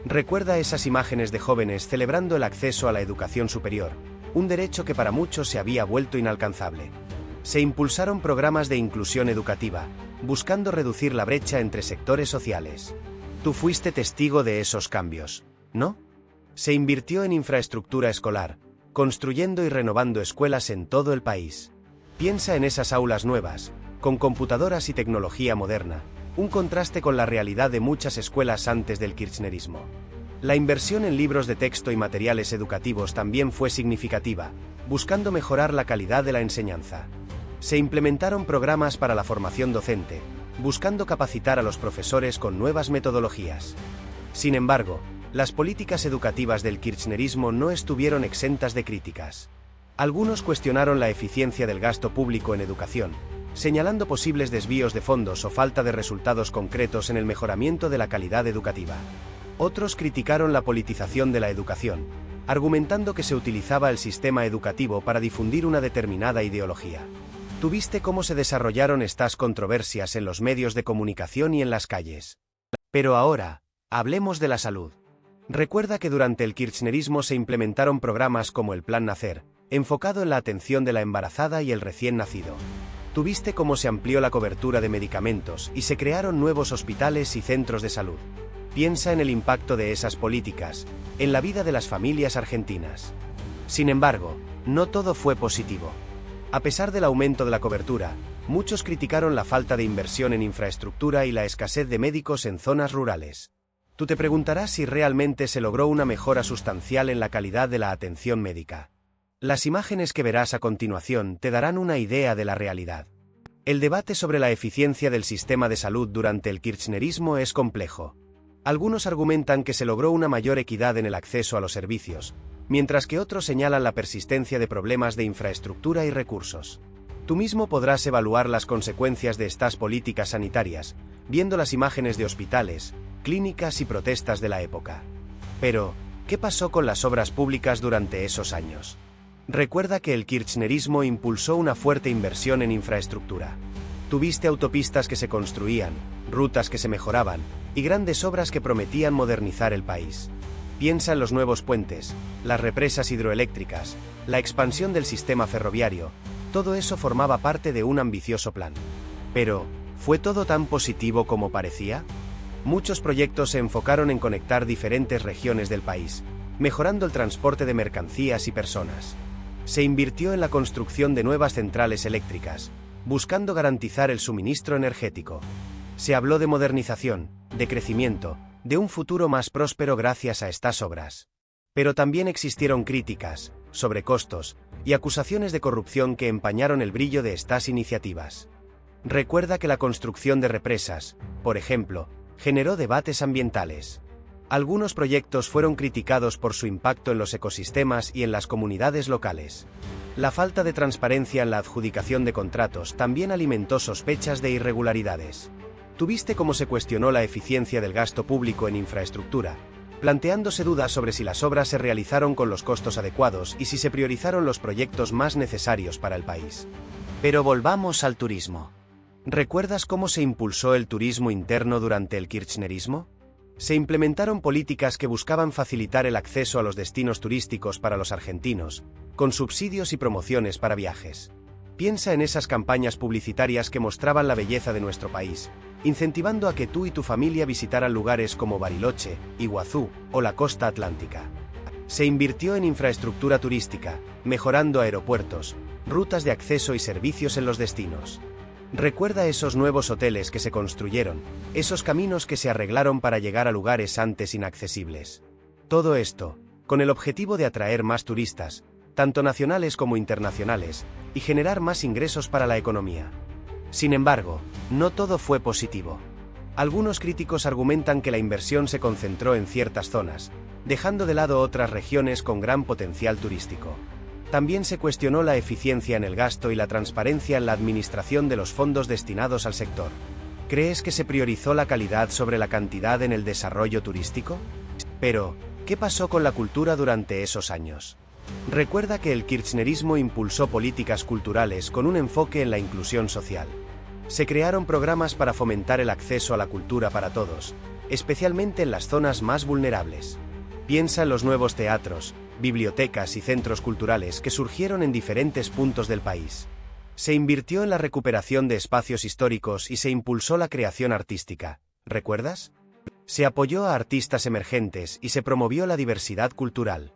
Recuerda esas imágenes de jóvenes celebrando el acceso a la educación superior, un derecho que para muchos se había vuelto inalcanzable. Se impulsaron programas de inclusión educativa, buscando reducir la brecha entre sectores sociales. Tú fuiste testigo de esos cambios, ¿no? Se invirtió en infraestructura escolar, construyendo y renovando escuelas en todo el país. Piensa en esas aulas nuevas, con computadoras y tecnología moderna, un contraste con la realidad de muchas escuelas antes del kirchnerismo. La inversión en libros de texto y materiales educativos también fue significativa, buscando mejorar la calidad de la enseñanza. Se implementaron programas para la formación docente, buscando capacitar a los profesores con nuevas metodologías. Sin embargo, las políticas educativas del kirchnerismo no estuvieron exentas de críticas. Algunos cuestionaron la eficiencia del gasto público en educación, señalando posibles desvíos de fondos o falta de resultados concretos en el mejoramiento de la calidad educativa. Otros criticaron la politización de la educación, argumentando que se utilizaba el sistema educativo para difundir una determinada ideología. Tuviste cómo se desarrollaron estas controversias en los medios de comunicación y en las calles. Pero ahora, hablemos de la salud. Recuerda que durante el kirchnerismo se implementaron programas como el Plan Nacer, enfocado en la atención de la embarazada y el recién nacido. Tuviste cómo se amplió la cobertura de medicamentos y se crearon nuevos hospitales y centros de salud. Piensa en el impacto de esas políticas, en la vida de las familias argentinas. Sin embargo, no todo fue positivo. A pesar del aumento de la cobertura, muchos criticaron la falta de inversión en infraestructura y la escasez de médicos en zonas rurales. Tú te preguntarás si realmente se logró una mejora sustancial en la calidad de la atención médica. Las imágenes que verás a continuación te darán una idea de la realidad. El debate sobre la eficiencia del sistema de salud durante el kirchnerismo es complejo. Algunos argumentan que se logró una mayor equidad en el acceso a los servicios, mientras que otros señalan la persistencia de problemas de infraestructura y recursos. Tú mismo podrás evaluar las consecuencias de estas políticas sanitarias, viendo las imágenes de hospitales, clínicas y protestas de la época. Pero, ¿qué pasó con las obras públicas durante esos años? Recuerda que el kirchnerismo impulsó una fuerte inversión en infraestructura. Tuviste autopistas que se construían, rutas que se mejoraban, y grandes obras que prometían modernizar el país. Piensa en los nuevos puentes, las represas hidroeléctricas, la expansión del sistema ferroviario. Todo eso formaba parte de un ambicioso plan. Pero, ¿fue todo tan positivo como parecía? Muchos proyectos se enfocaron en conectar diferentes regiones del país, mejorando el transporte de mercancías y personas. Se invirtió en la construcción de nuevas centrales eléctricas, buscando garantizar el suministro energético. Se habló de modernización, de crecimiento, de un futuro más próspero gracias a estas obras. Pero también existieron críticas, sobrecostos, y acusaciones de corrupción que empañaron el brillo de estas iniciativas. Recuerda que la construcción de represas, por ejemplo, generó debates ambientales. Algunos proyectos fueron criticados por su impacto en los ecosistemas y en las comunidades locales. La falta de transparencia en la adjudicación de contratos también alimentó sospechas de irregularidades. Tuviste cómo se cuestionó la eficiencia del gasto público en infraestructura, planteándose dudas sobre si las obras se realizaron con los costos adecuados y si se priorizaron los proyectos más necesarios para el país. Pero volvamos al turismo. ¿Recuerdas cómo se impulsó el turismo interno durante el kirchnerismo? Se implementaron políticas que buscaban facilitar el acceso a los destinos turísticos para los argentinos, con subsidios y promociones para viajes. Piensa en esas campañas publicitarias que mostraban la belleza de nuestro país, incentivando a que tú y tu familia visitaran lugares como Bariloche, Iguazú o la costa atlántica. Se invirtió en infraestructura turística, mejorando aeropuertos, rutas de acceso y servicios en los destinos. Recuerda esos nuevos hoteles que se construyeron, esos caminos que se arreglaron para llegar a lugares antes inaccesibles. Todo esto, con el objetivo de atraer más turistas, tanto nacionales como internacionales, y generar más ingresos para la economía. Sin embargo, no todo fue positivo. Algunos críticos argumentan que la inversión se concentró en ciertas zonas, dejando de lado otras regiones con gran potencial turístico. También se cuestionó la eficiencia en el gasto y la transparencia en la administración de los fondos destinados al sector. ¿Crees que se priorizó la calidad sobre la cantidad en el desarrollo turístico? Pero, ¿qué pasó con la cultura durante esos años? Recuerda que el kirchnerismo impulsó políticas culturales con un enfoque en la inclusión social. Se crearon programas para fomentar el acceso a la cultura para todos, especialmente en las zonas más vulnerables. Piensa en los nuevos teatros, bibliotecas y centros culturales que surgieron en diferentes puntos del país. Se invirtió en la recuperación de espacios históricos y se impulsó la creación artística. ¿Recuerdas? Se apoyó a artistas emergentes y se promovió la diversidad cultural.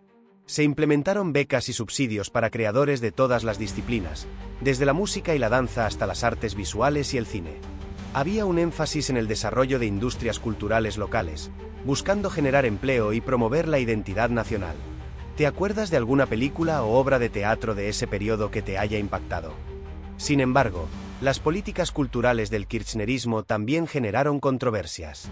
Se implementaron becas y subsidios para creadores de todas las disciplinas, desde la música y la danza hasta las artes visuales y el cine. Había un énfasis en el desarrollo de industrias culturales locales, buscando generar empleo y promover la identidad nacional. ¿Te acuerdas de alguna película o obra de teatro de ese periodo que te haya impactado? Sin embargo, las políticas culturales del kirchnerismo también generaron controversias.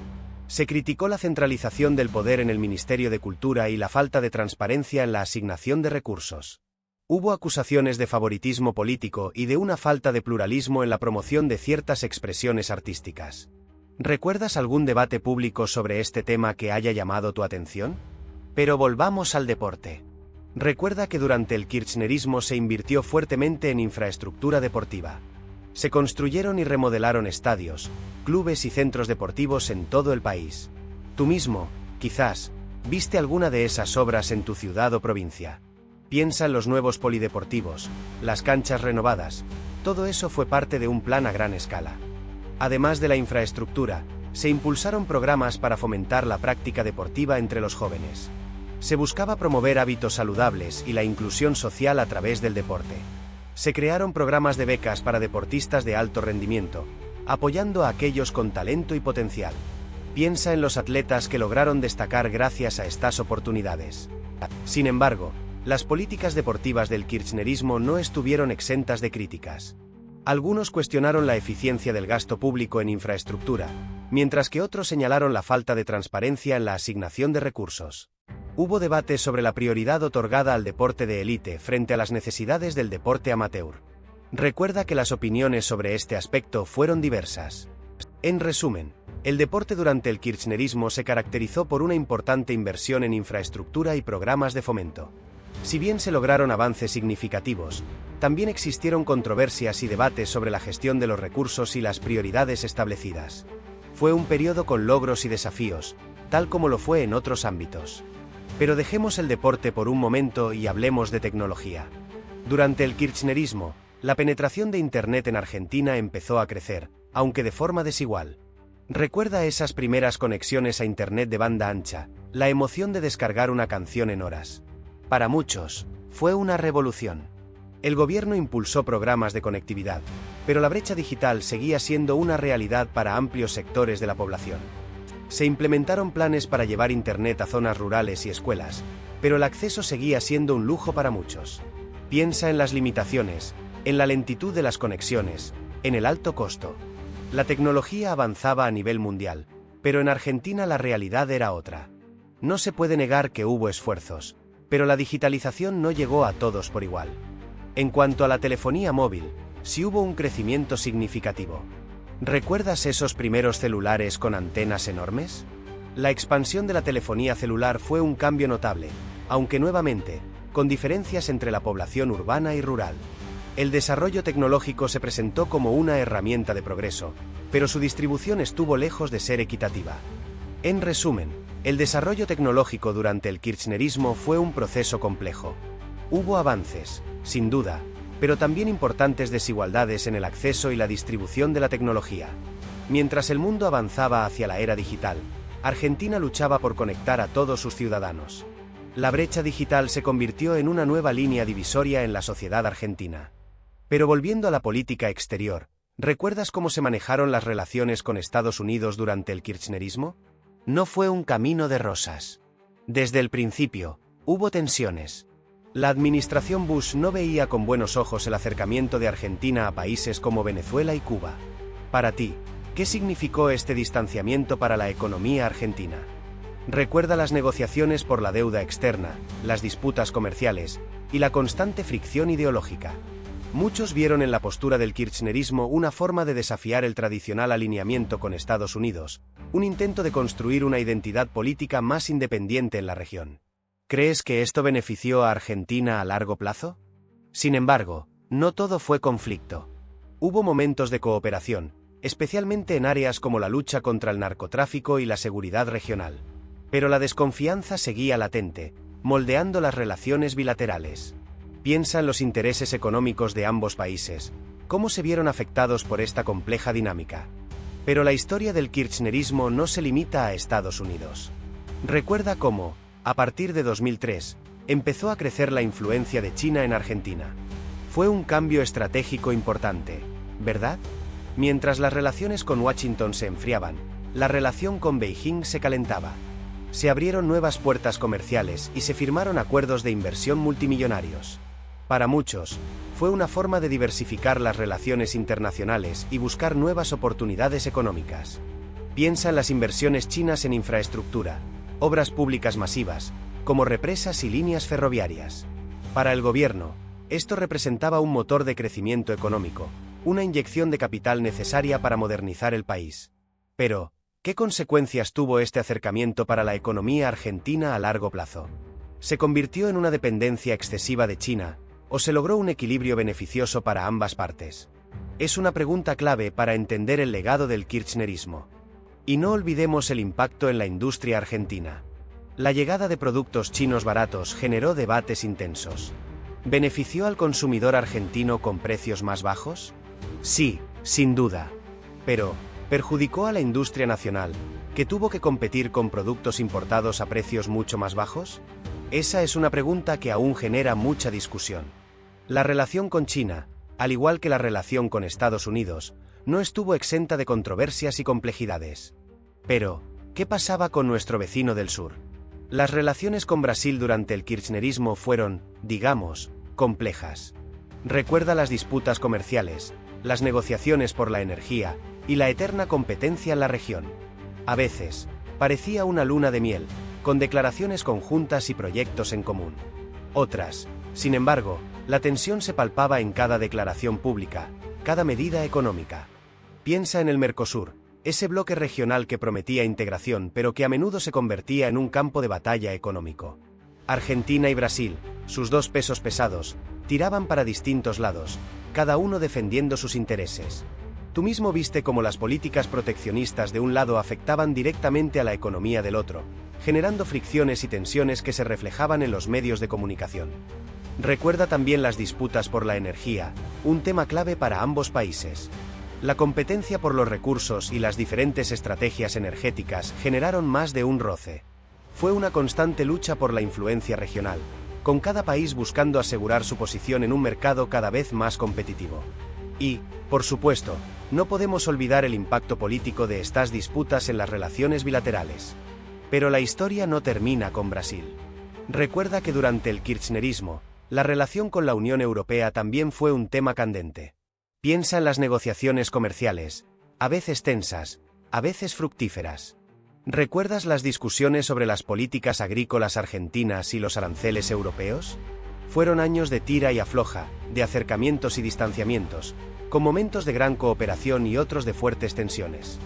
Se criticó la centralización del poder en el Ministerio de Cultura y la falta de transparencia en la asignación de recursos. Hubo acusaciones de favoritismo político y de una falta de pluralismo en la promoción de ciertas expresiones artísticas. ¿Recuerdas algún debate público sobre este tema que haya llamado tu atención? Pero volvamos al deporte. Recuerda que durante el kirchnerismo se invirtió fuertemente en infraestructura deportiva. Se construyeron y remodelaron estadios, clubes y centros deportivos en todo el país. Tú mismo, quizás, viste alguna de esas obras en tu ciudad o provincia. Piensa en los nuevos polideportivos, las canchas renovadas. Todo eso fue parte de un plan a gran escala. Además de la infraestructura, se impulsaron programas para fomentar la práctica deportiva entre los jóvenes. Se buscaba promover hábitos saludables y la inclusión social a través del deporte. Se crearon programas de becas para deportistas de alto rendimiento, apoyando a aquellos con talento y potencial. Piensa en los atletas que lograron destacar gracias a estas oportunidades. Sin embargo, las políticas deportivas del kirchnerismo no estuvieron exentas de críticas. Algunos cuestionaron la eficiencia del gasto público en infraestructura, mientras que otros señalaron la falta de transparencia en la asignación de recursos. Hubo debate sobre la prioridad otorgada al deporte de élite frente a las necesidades del deporte amateur. Recuerda que las opiniones sobre este aspecto fueron diversas. En resumen, el deporte durante el kirchnerismo se caracterizó por una importante inversión en infraestructura y programas de fomento. Si bien se lograron avances significativos, también existieron controversias y debates sobre la gestión de los recursos y las prioridades establecidas. Fue un periodo con logros y desafíos, tal como lo fue en otros ámbitos. Pero dejemos el deporte por un momento y hablemos de tecnología. Durante el kirchnerismo, la penetración de Internet en Argentina empezó a crecer, aunque de forma desigual. Recuerda esas primeras conexiones a Internet de banda ancha, la emoción de descargar una canción en horas. Para muchos, fue una revolución. El gobierno impulsó programas de conectividad, pero la brecha digital seguía siendo una realidad para amplios sectores de la población. Se implementaron planes para llevar Internet a zonas rurales y escuelas, pero el acceso seguía siendo un lujo para muchos. Piensa en las limitaciones, en la lentitud de las conexiones, en el alto costo. La tecnología avanzaba a nivel mundial, pero en Argentina la realidad era otra. No se puede negar que hubo esfuerzos, pero la digitalización no llegó a todos por igual. En cuanto a la telefonía móvil, sí hubo un crecimiento significativo. ¿Recuerdas esos primeros celulares con antenas enormes? La expansión de la telefonía celular fue un cambio notable, aunque nuevamente, con diferencias entre la población urbana y rural. El desarrollo tecnológico se presentó como una herramienta de progreso, pero su distribución estuvo lejos de ser equitativa. En resumen, el desarrollo tecnológico durante el kirchnerismo fue un proceso complejo. Hubo avances, sin duda, pero también importantes desigualdades en el acceso y la distribución de la tecnología. Mientras el mundo avanzaba hacia la era digital, Argentina luchaba por conectar a todos sus ciudadanos. La brecha digital se convirtió en una nueva línea divisoria en la sociedad argentina. Pero volviendo a la política exterior, ¿recuerdas cómo se manejaron las relaciones con Estados Unidos durante el kirchnerismo? No fue un camino de rosas. Desde el principio, hubo tensiones. La administración Bush no veía con buenos ojos el acercamiento de Argentina a países como Venezuela y Cuba. Para ti, ¿qué significó este distanciamiento para la economía argentina? Recuerda las negociaciones por la deuda externa, las disputas comerciales y la constante fricción ideológica. Muchos vieron en la postura del kirchnerismo una forma de desafiar el tradicional alineamiento con Estados Unidos, un intento de construir una identidad política más independiente en la región. ¿Crees que esto benefició a Argentina a largo plazo? Sin embargo, no todo fue conflicto. Hubo momentos de cooperación, especialmente en áreas como la lucha contra el narcotráfico y la seguridad regional. Pero la desconfianza seguía latente, moldeando las relaciones bilaterales. Piensa en los intereses económicos de ambos países, cómo se vieron afectados por esta compleja dinámica. Pero la historia del kirchnerismo no se limita a Estados Unidos. Recuerda cómo, a partir de 2003, empezó a crecer la influencia de China en Argentina. Fue un cambio estratégico importante, ¿verdad? Mientras las relaciones con Washington se enfriaban, la relación con Beijing se calentaba. Se abrieron nuevas puertas comerciales y se firmaron acuerdos de inversión multimillonarios. Para muchos, fue una forma de diversificar las relaciones internacionales y buscar nuevas oportunidades económicas. Piensa en las inversiones chinas en infraestructura, obras públicas masivas, como represas y líneas ferroviarias. Para el gobierno, esto representaba un motor de crecimiento económico, una inyección de capital necesaria para modernizar el país. Pero, ¿qué consecuencias tuvo este acercamiento para la economía argentina a largo plazo? ¿Se convirtió en una dependencia excesiva de China, o se logró un equilibrio beneficioso para ambas partes? Es una pregunta clave para entender el legado del kirchnerismo. Y no olvidemos el impacto en la industria argentina. La llegada de productos chinos baratos generó debates intensos. ¿Benefició al consumidor argentino con precios más bajos? Sí, sin duda. Pero, ¿perjudicó a la industria nacional, que tuvo que competir con productos importados a precios mucho más bajos? Esa es una pregunta que aún genera mucha discusión. La relación con China, al igual que la relación con Estados Unidos, no estuvo exenta de controversias y complejidades. Pero, ¿qué pasaba con nuestro vecino del sur? Las relaciones con Brasil durante el kirchnerismo fueron, digamos, complejas. Recuerda las disputas comerciales, las negociaciones por la energía y la eterna competencia en la región. A veces, parecía una luna de miel, con declaraciones conjuntas y proyectos en común. Otras, sin embargo, la tensión se palpaba en cada declaración pública, cada medida económica. Piensa en el Mercosur, ese bloque regional que prometía integración pero que a menudo se convertía en un campo de batalla económico. Argentina y Brasil, sus dos pesos pesados, tiraban para distintos lados, cada uno defendiendo sus intereses. Tú mismo viste cómo las políticas proteccionistas de un lado afectaban directamente a la economía del otro, generando fricciones y tensiones que se reflejaban en los medios de comunicación. Recuerda también las disputas por la energía, un tema clave para ambos países. La competencia por los recursos y las diferentes estrategias energéticas generaron más de un roce. Fue una constante lucha por la influencia regional, con cada país buscando asegurar su posición en un mercado cada vez más competitivo. Y, por supuesto, no podemos olvidar el impacto político de estas disputas en las relaciones bilaterales. Pero la historia no termina con Brasil. Recuerda que durante el kirchnerismo, la relación con la Unión Europea también fue un tema candente. Piensa en las negociaciones comerciales, a veces tensas, a veces fructíferas. ¿Recuerdas las discusiones sobre las políticas agrícolas argentinas y los aranceles europeos? Fueron años de tira y afloja, de acercamientos y distanciamientos, con momentos de gran cooperación y otros de fuertes tensiones.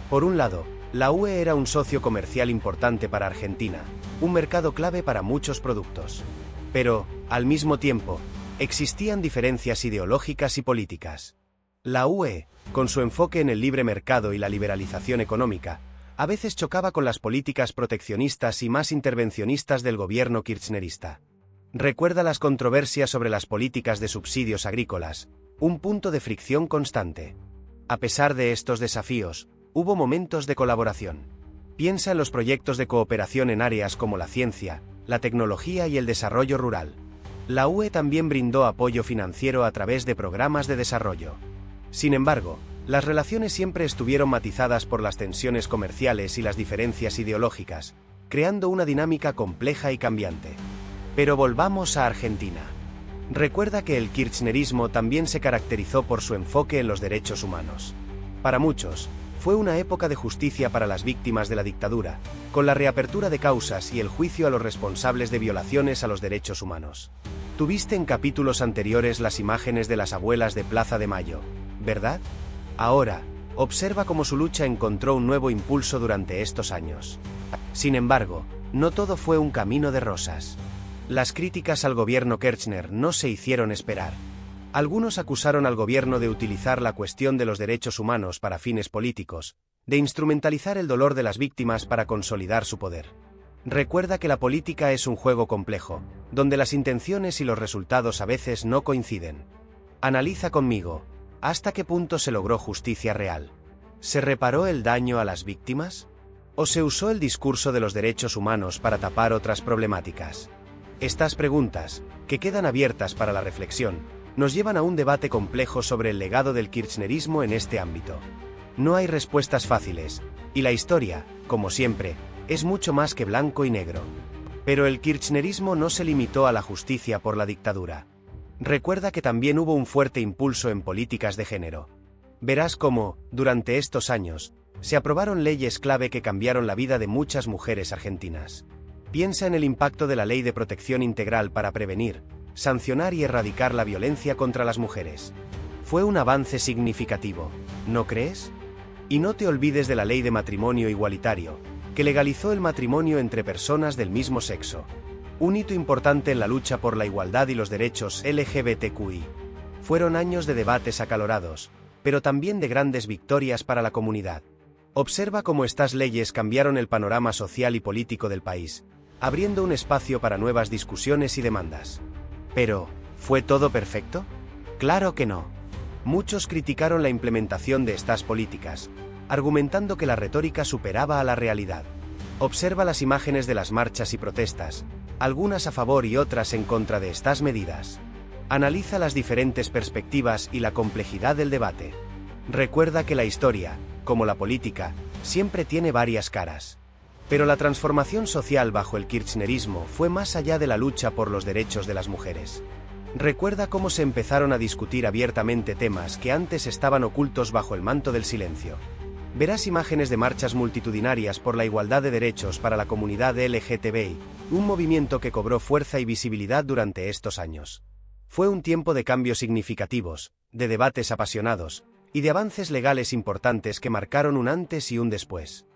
Por un lado, la UE era un socio comercial importante para Argentina, un mercado clave para muchos productos. Pero, al mismo tiempo, existían diferencias ideológicas y políticas. La UE, con su enfoque en el libre mercado y la liberalización económica, a veces chocaba con las políticas proteccionistas y más intervencionistas del gobierno kirchnerista. Recuerda las controversias sobre las políticas de subsidios agrícolas, un punto de fricción constante. A pesar de estos desafíos, hubo momentos de colaboración. Piensa en los proyectos de cooperación en áreas como la ciencia, la tecnología y el desarrollo rural. La UE también brindó apoyo financiero a través de programas de desarrollo. Sin embargo, las relaciones siempre estuvieron matizadas por las tensiones comerciales y las diferencias ideológicas, creando una dinámica compleja y cambiante. Pero volvamos a Argentina. Recuerda que el kirchnerismo también se caracterizó por su enfoque en los derechos humanos. Para muchos, fue una época de justicia para las víctimas de la dictadura, con la reapertura de causas y el juicio a los responsables de violaciones a los derechos humanos. Tuviste en capítulos anteriores las imágenes de las abuelas de Plaza de Mayo, ¿verdad? Ahora, observa cómo su lucha encontró un nuevo impulso durante estos años. Sin embargo, no todo fue un camino de rosas. Las críticas al gobierno Kirchner no se hicieron esperar. Algunos acusaron al gobierno de utilizar la cuestión de los derechos humanos para fines políticos, de instrumentalizar el dolor de las víctimas para consolidar su poder. Recuerda que la política es un juego complejo, donde las intenciones y los resultados a veces no coinciden. Analiza conmigo, ¿hasta qué punto se logró justicia real? ¿Se reparó el daño a las víctimas? ¿O se usó el discurso de los derechos humanos para tapar otras problemáticas? Estas preguntas, que quedan abiertas para la reflexión, nos llevan a un debate complejo sobre el legado del kirchnerismo en este ámbito. No hay respuestas fáciles, y la historia, como siempre, es mucho más que blanco y negro. Pero el kirchnerismo no se limitó a la justicia por la dictadura. Recuerda que también hubo un fuerte impulso en políticas de género. Verás cómo, durante estos años, se aprobaron leyes clave que cambiaron la vida de muchas mujeres argentinas. Piensa en el impacto de la Ley de Protección Integral para prevenir, sancionar y erradicar la violencia contra las mujeres. Fue un avance significativo, ¿no crees? Y no te olvides de la Ley de Matrimonio Igualitario, que legalizó el matrimonio entre personas del mismo sexo. Un hito importante en la lucha por la igualdad y los derechos LGBTQI. Fueron años de debates acalorados, pero también de grandes victorias para la comunidad. Observa cómo estas leyes cambiaron el panorama social y político del país, abriendo un espacio para nuevas discusiones y demandas. Pero, ¿fue todo perfecto? Claro que no. Muchos criticaron la implementación de estas políticas, argumentando que la retórica superaba a la realidad. Observa las imágenes de las marchas y protestas, algunas a favor y otras en contra de estas medidas. Analiza las diferentes perspectivas y la complejidad del debate. Recuerda que la historia, como la política, siempre tiene varias caras. Pero la transformación social bajo el kirchnerismo fue más allá de la lucha por los derechos de las mujeres. Recuerda cómo se empezaron a discutir abiertamente temas que antes estaban ocultos bajo el manto del silencio. Verás imágenes de marchas multitudinarias por la igualdad de derechos para la comunidad LGTBI, un movimiento que cobró fuerza y visibilidad durante estos años. Fue un tiempo de cambios significativos, de debates apasionados, y de avances legales importantes que marcaron un antes y un después.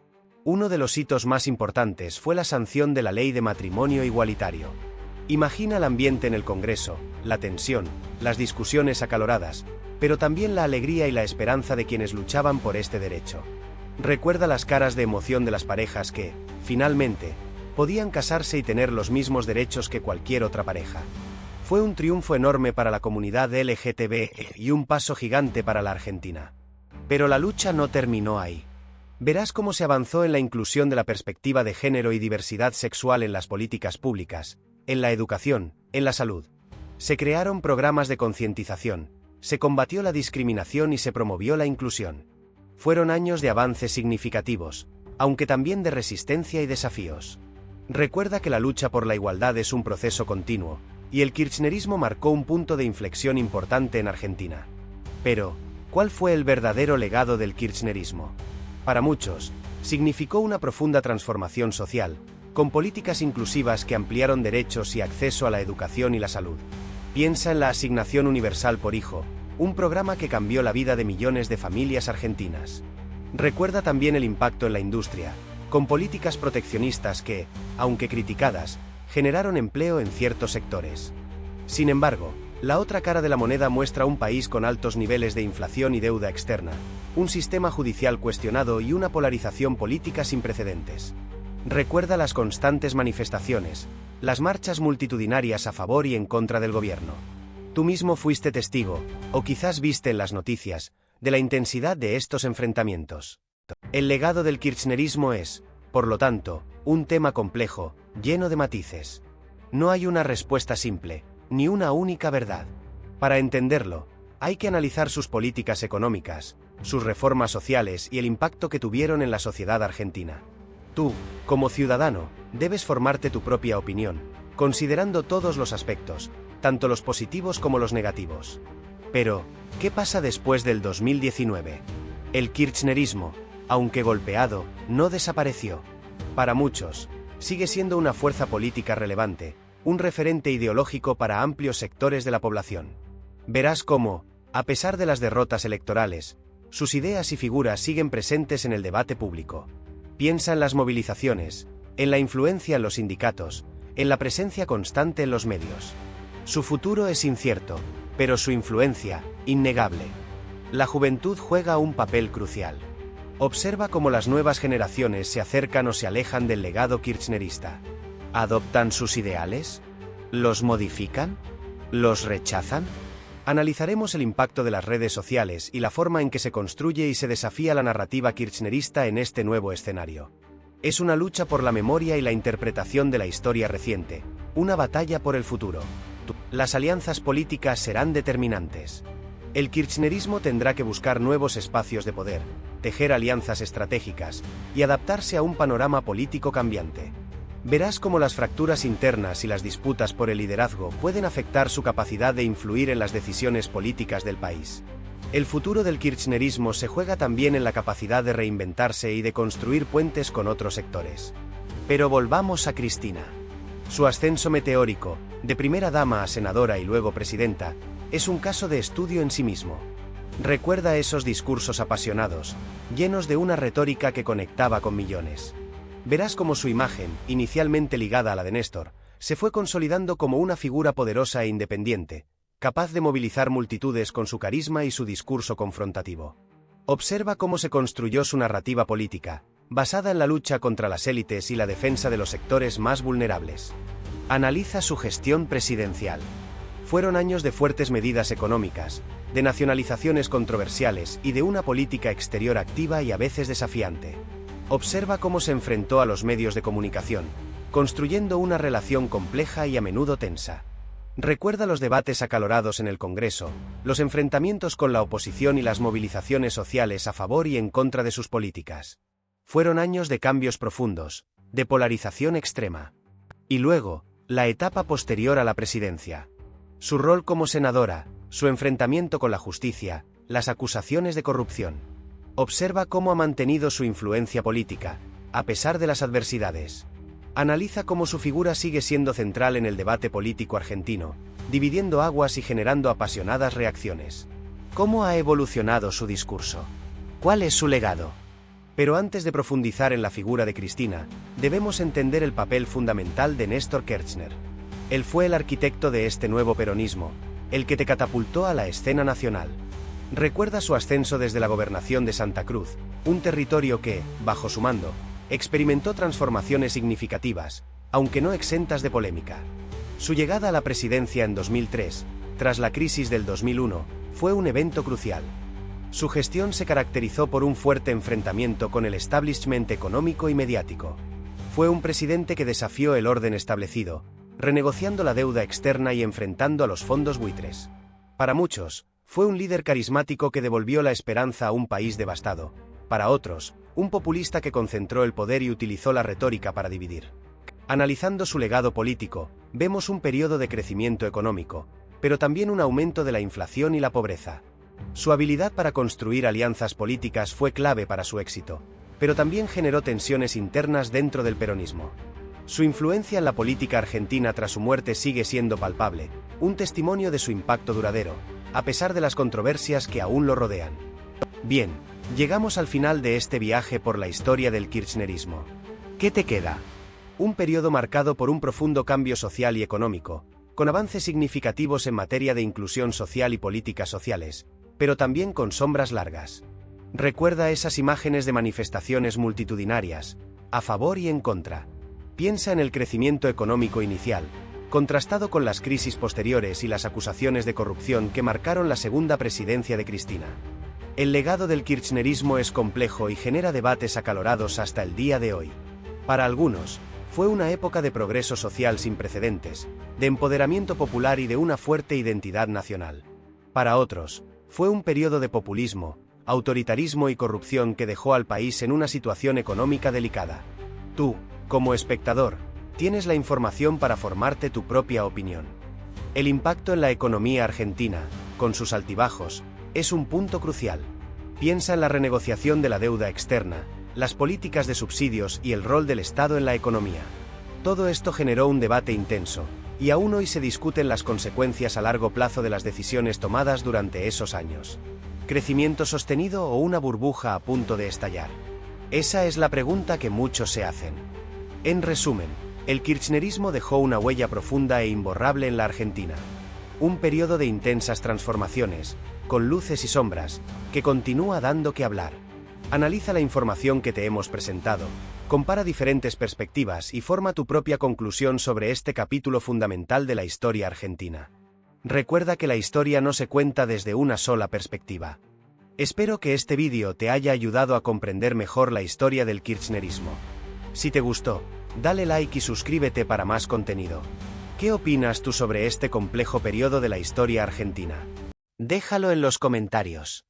Uno de los hitos más importantes fue la sanción de la Ley de Matrimonio Igualitario. Imagina el ambiente en el Congreso, la tensión, las discusiones acaloradas, pero también la alegría y la esperanza de quienes luchaban por este derecho. Recuerda las caras de emoción de las parejas que, finalmente, podían casarse y tener los mismos derechos que cualquier otra pareja. Fue un triunfo enorme para la comunidad LGTB y un paso gigante para la Argentina. Pero la lucha no terminó ahí. Verás cómo se avanzó en la inclusión de la perspectiva de género y diversidad sexual en las políticas públicas, en la educación, en la salud. Se crearon programas de concientización, se combatió la discriminación y se promovió la inclusión. Fueron años de avances significativos, aunque también de resistencia y desafíos. Recuerda que la lucha por la igualdad es un proceso continuo, y el kirchnerismo marcó un punto de inflexión importante en Argentina. Pero, ¿cuál fue el verdadero legado del kirchnerismo? Para muchos, significó una profunda transformación social, con políticas inclusivas que ampliaron derechos y acceso a la educación y la salud. Piensa en la Asignación Universal por Hijo, un programa que cambió la vida de millones de familias argentinas. Recuerda también el impacto en la industria, con políticas proteccionistas que, aunque criticadas, generaron empleo en ciertos sectores. Sin embargo, la otra cara de la moneda muestra un país con altos niveles de inflación y deuda externa, un sistema judicial cuestionado y una polarización política sin precedentes. Recuerda las constantes manifestaciones, las marchas multitudinarias a favor y en contra del gobierno. Tú mismo fuiste testigo, o quizás viste en las noticias, de la intensidad de estos enfrentamientos. El legado del kirchnerismo es, por lo tanto, un tema complejo, lleno de matices. No hay una respuesta simple, ni una única verdad. Para entenderlo, hay que analizar sus políticas económicas, sus reformas sociales y el impacto que tuvieron en la sociedad argentina. Tú, como ciudadano, debes formarte tu propia opinión, considerando todos los aspectos, tanto los positivos como los negativos. Pero, ¿qué pasa después del 2019? El kirchnerismo, aunque golpeado, no desapareció. Para muchos, sigue siendo una fuerza política relevante, un referente ideológico para amplios sectores de la población. Verás cómo, a pesar de las derrotas electorales, sus ideas y figuras siguen presentes en el debate público. Piensa en las movilizaciones, en la influencia en los sindicatos, en la presencia constante en los medios. Su futuro es incierto, pero su influencia, innegable. La juventud juega un papel crucial. Observa cómo las nuevas generaciones se acercan o se alejan del legado kirchnerista. ¿Adoptan sus ideales? ¿Los modifican? ¿Los rechazan? Analizaremos el impacto de las redes sociales y la forma en que se construye y se desafía la narrativa kirchnerista en este nuevo escenario. Es una lucha por la memoria y la interpretación de la historia reciente, una batalla por el futuro. Las alianzas políticas serán determinantes. El kirchnerismo tendrá que buscar nuevos espacios de poder, tejer alianzas estratégicas y adaptarse a un panorama político cambiante. Verás cómo las fracturas internas y las disputas por el liderazgo pueden afectar su capacidad de influir en las decisiones políticas del país. El futuro del kirchnerismo se juega también en la capacidad de reinventarse y de construir puentes con otros sectores. Pero volvamos a Cristina. Su ascenso meteórico, de primera dama a senadora y luego presidenta, es un caso de estudio en sí mismo. Recuerda esos discursos apasionados, llenos de una retórica que conectaba con millones. Verás cómo su imagen, inicialmente ligada a la de Néstor, se fue consolidando como una figura poderosa e independiente, capaz de movilizar multitudes con su carisma y su discurso confrontativo. Observa cómo se construyó su narrativa política, basada en la lucha contra las élites y la defensa de los sectores más vulnerables. Analiza su gestión presidencial. Fueron años de fuertes medidas económicas, de nacionalizaciones controversiales y de una política exterior activa y a veces desafiante. Observa cómo se enfrentó a los medios de comunicación, construyendo una relación compleja y a menudo tensa. Recuerda los debates acalorados en el Congreso, los enfrentamientos con la oposición y las movilizaciones sociales a favor y en contra de sus políticas. Fueron años de cambios profundos, de polarización extrema. Y luego, la etapa posterior a la presidencia. Su rol como senadora, su enfrentamiento con la justicia, las acusaciones de corrupción. Observa cómo ha mantenido su influencia política, a pesar de las adversidades. Analiza cómo su figura sigue siendo central en el debate político argentino, dividiendo aguas y generando apasionadas reacciones. ¿Cómo ha evolucionado su discurso? ¿Cuál es su legado? Pero antes de profundizar en la figura de Cristina, debemos entender el papel fundamental de Néstor Kirchner. Él fue el arquitecto de este nuevo peronismo, el que te catapultó a la escena nacional. Recuerda su ascenso desde la gobernación de Santa Cruz, un territorio que, bajo su mando, experimentó transformaciones significativas, aunque no exentas de polémica. Su llegada a la presidencia en 2003, tras la crisis del 2001, fue un evento crucial. Su gestión se caracterizó por un fuerte enfrentamiento con el establishment económico y mediático. Fue un presidente que desafió el orden establecido, renegociando la deuda externa y enfrentando a los fondos buitres. Para muchos, fue un líder carismático que devolvió la esperanza a un país devastado. Para otros, un populista que concentró el poder y utilizó la retórica para dividir. Analizando su legado político, vemos un periodo de crecimiento económico, pero también un aumento de la inflación y la pobreza. Su habilidad para construir alianzas políticas fue clave para su éxito, pero también generó tensiones internas dentro del peronismo. Su influencia en la política argentina tras su muerte sigue siendo palpable, un testimonio de su impacto duradero, a pesar de las controversias que aún lo rodean. Bien, llegamos al final de este viaje por la historia del kirchnerismo. ¿Qué te queda? Un periodo marcado por un profundo cambio social y económico, con avances significativos en materia de inclusión social y políticas sociales, pero también con sombras largas. Recuerda esas imágenes de manifestaciones multitudinarias, a favor y en contra. Piensa en el crecimiento económico inicial, contrastado con las crisis posteriores y las acusaciones de corrupción que marcaron la segunda presidencia de Cristina. El legado del kirchnerismo es complejo y genera debates acalorados hasta el día de hoy. Para algunos, fue una época de progreso social sin precedentes, de empoderamiento popular y de una fuerte identidad nacional. Para otros, fue un periodo de populismo, autoritarismo y corrupción que dejó al país en una situación económica delicada. Tú, como espectador, tienes la información para formarte tu propia opinión. El impacto en la economía argentina, con sus altibajos, es un punto crucial. Piensa en la renegociación de la deuda externa, las políticas de subsidios y el rol del Estado en la economía. Todo esto generó un debate intenso, y aún hoy se discuten las consecuencias a largo plazo de las decisiones tomadas durante esos años. ¿Crecimiento sostenido o una burbuja a punto de estallar? Esa es la pregunta que muchos se hacen. En resumen, el kirchnerismo dejó una huella profunda e imborrable en la Argentina. Un periodo de intensas transformaciones, con luces y sombras, que continúa dando que hablar. Analiza la información que te hemos presentado, compara diferentes perspectivas y forma tu propia conclusión sobre este capítulo fundamental de la historia argentina. Recuerda que la historia no se cuenta desde una sola perspectiva. Espero que este vídeo te haya ayudado a comprender mejor la historia del kirchnerismo. Si te gustó, dale like y suscríbete para más contenido. ¿Qué opinas tú sobre este complejo periodo de la historia argentina? Déjalo en los comentarios.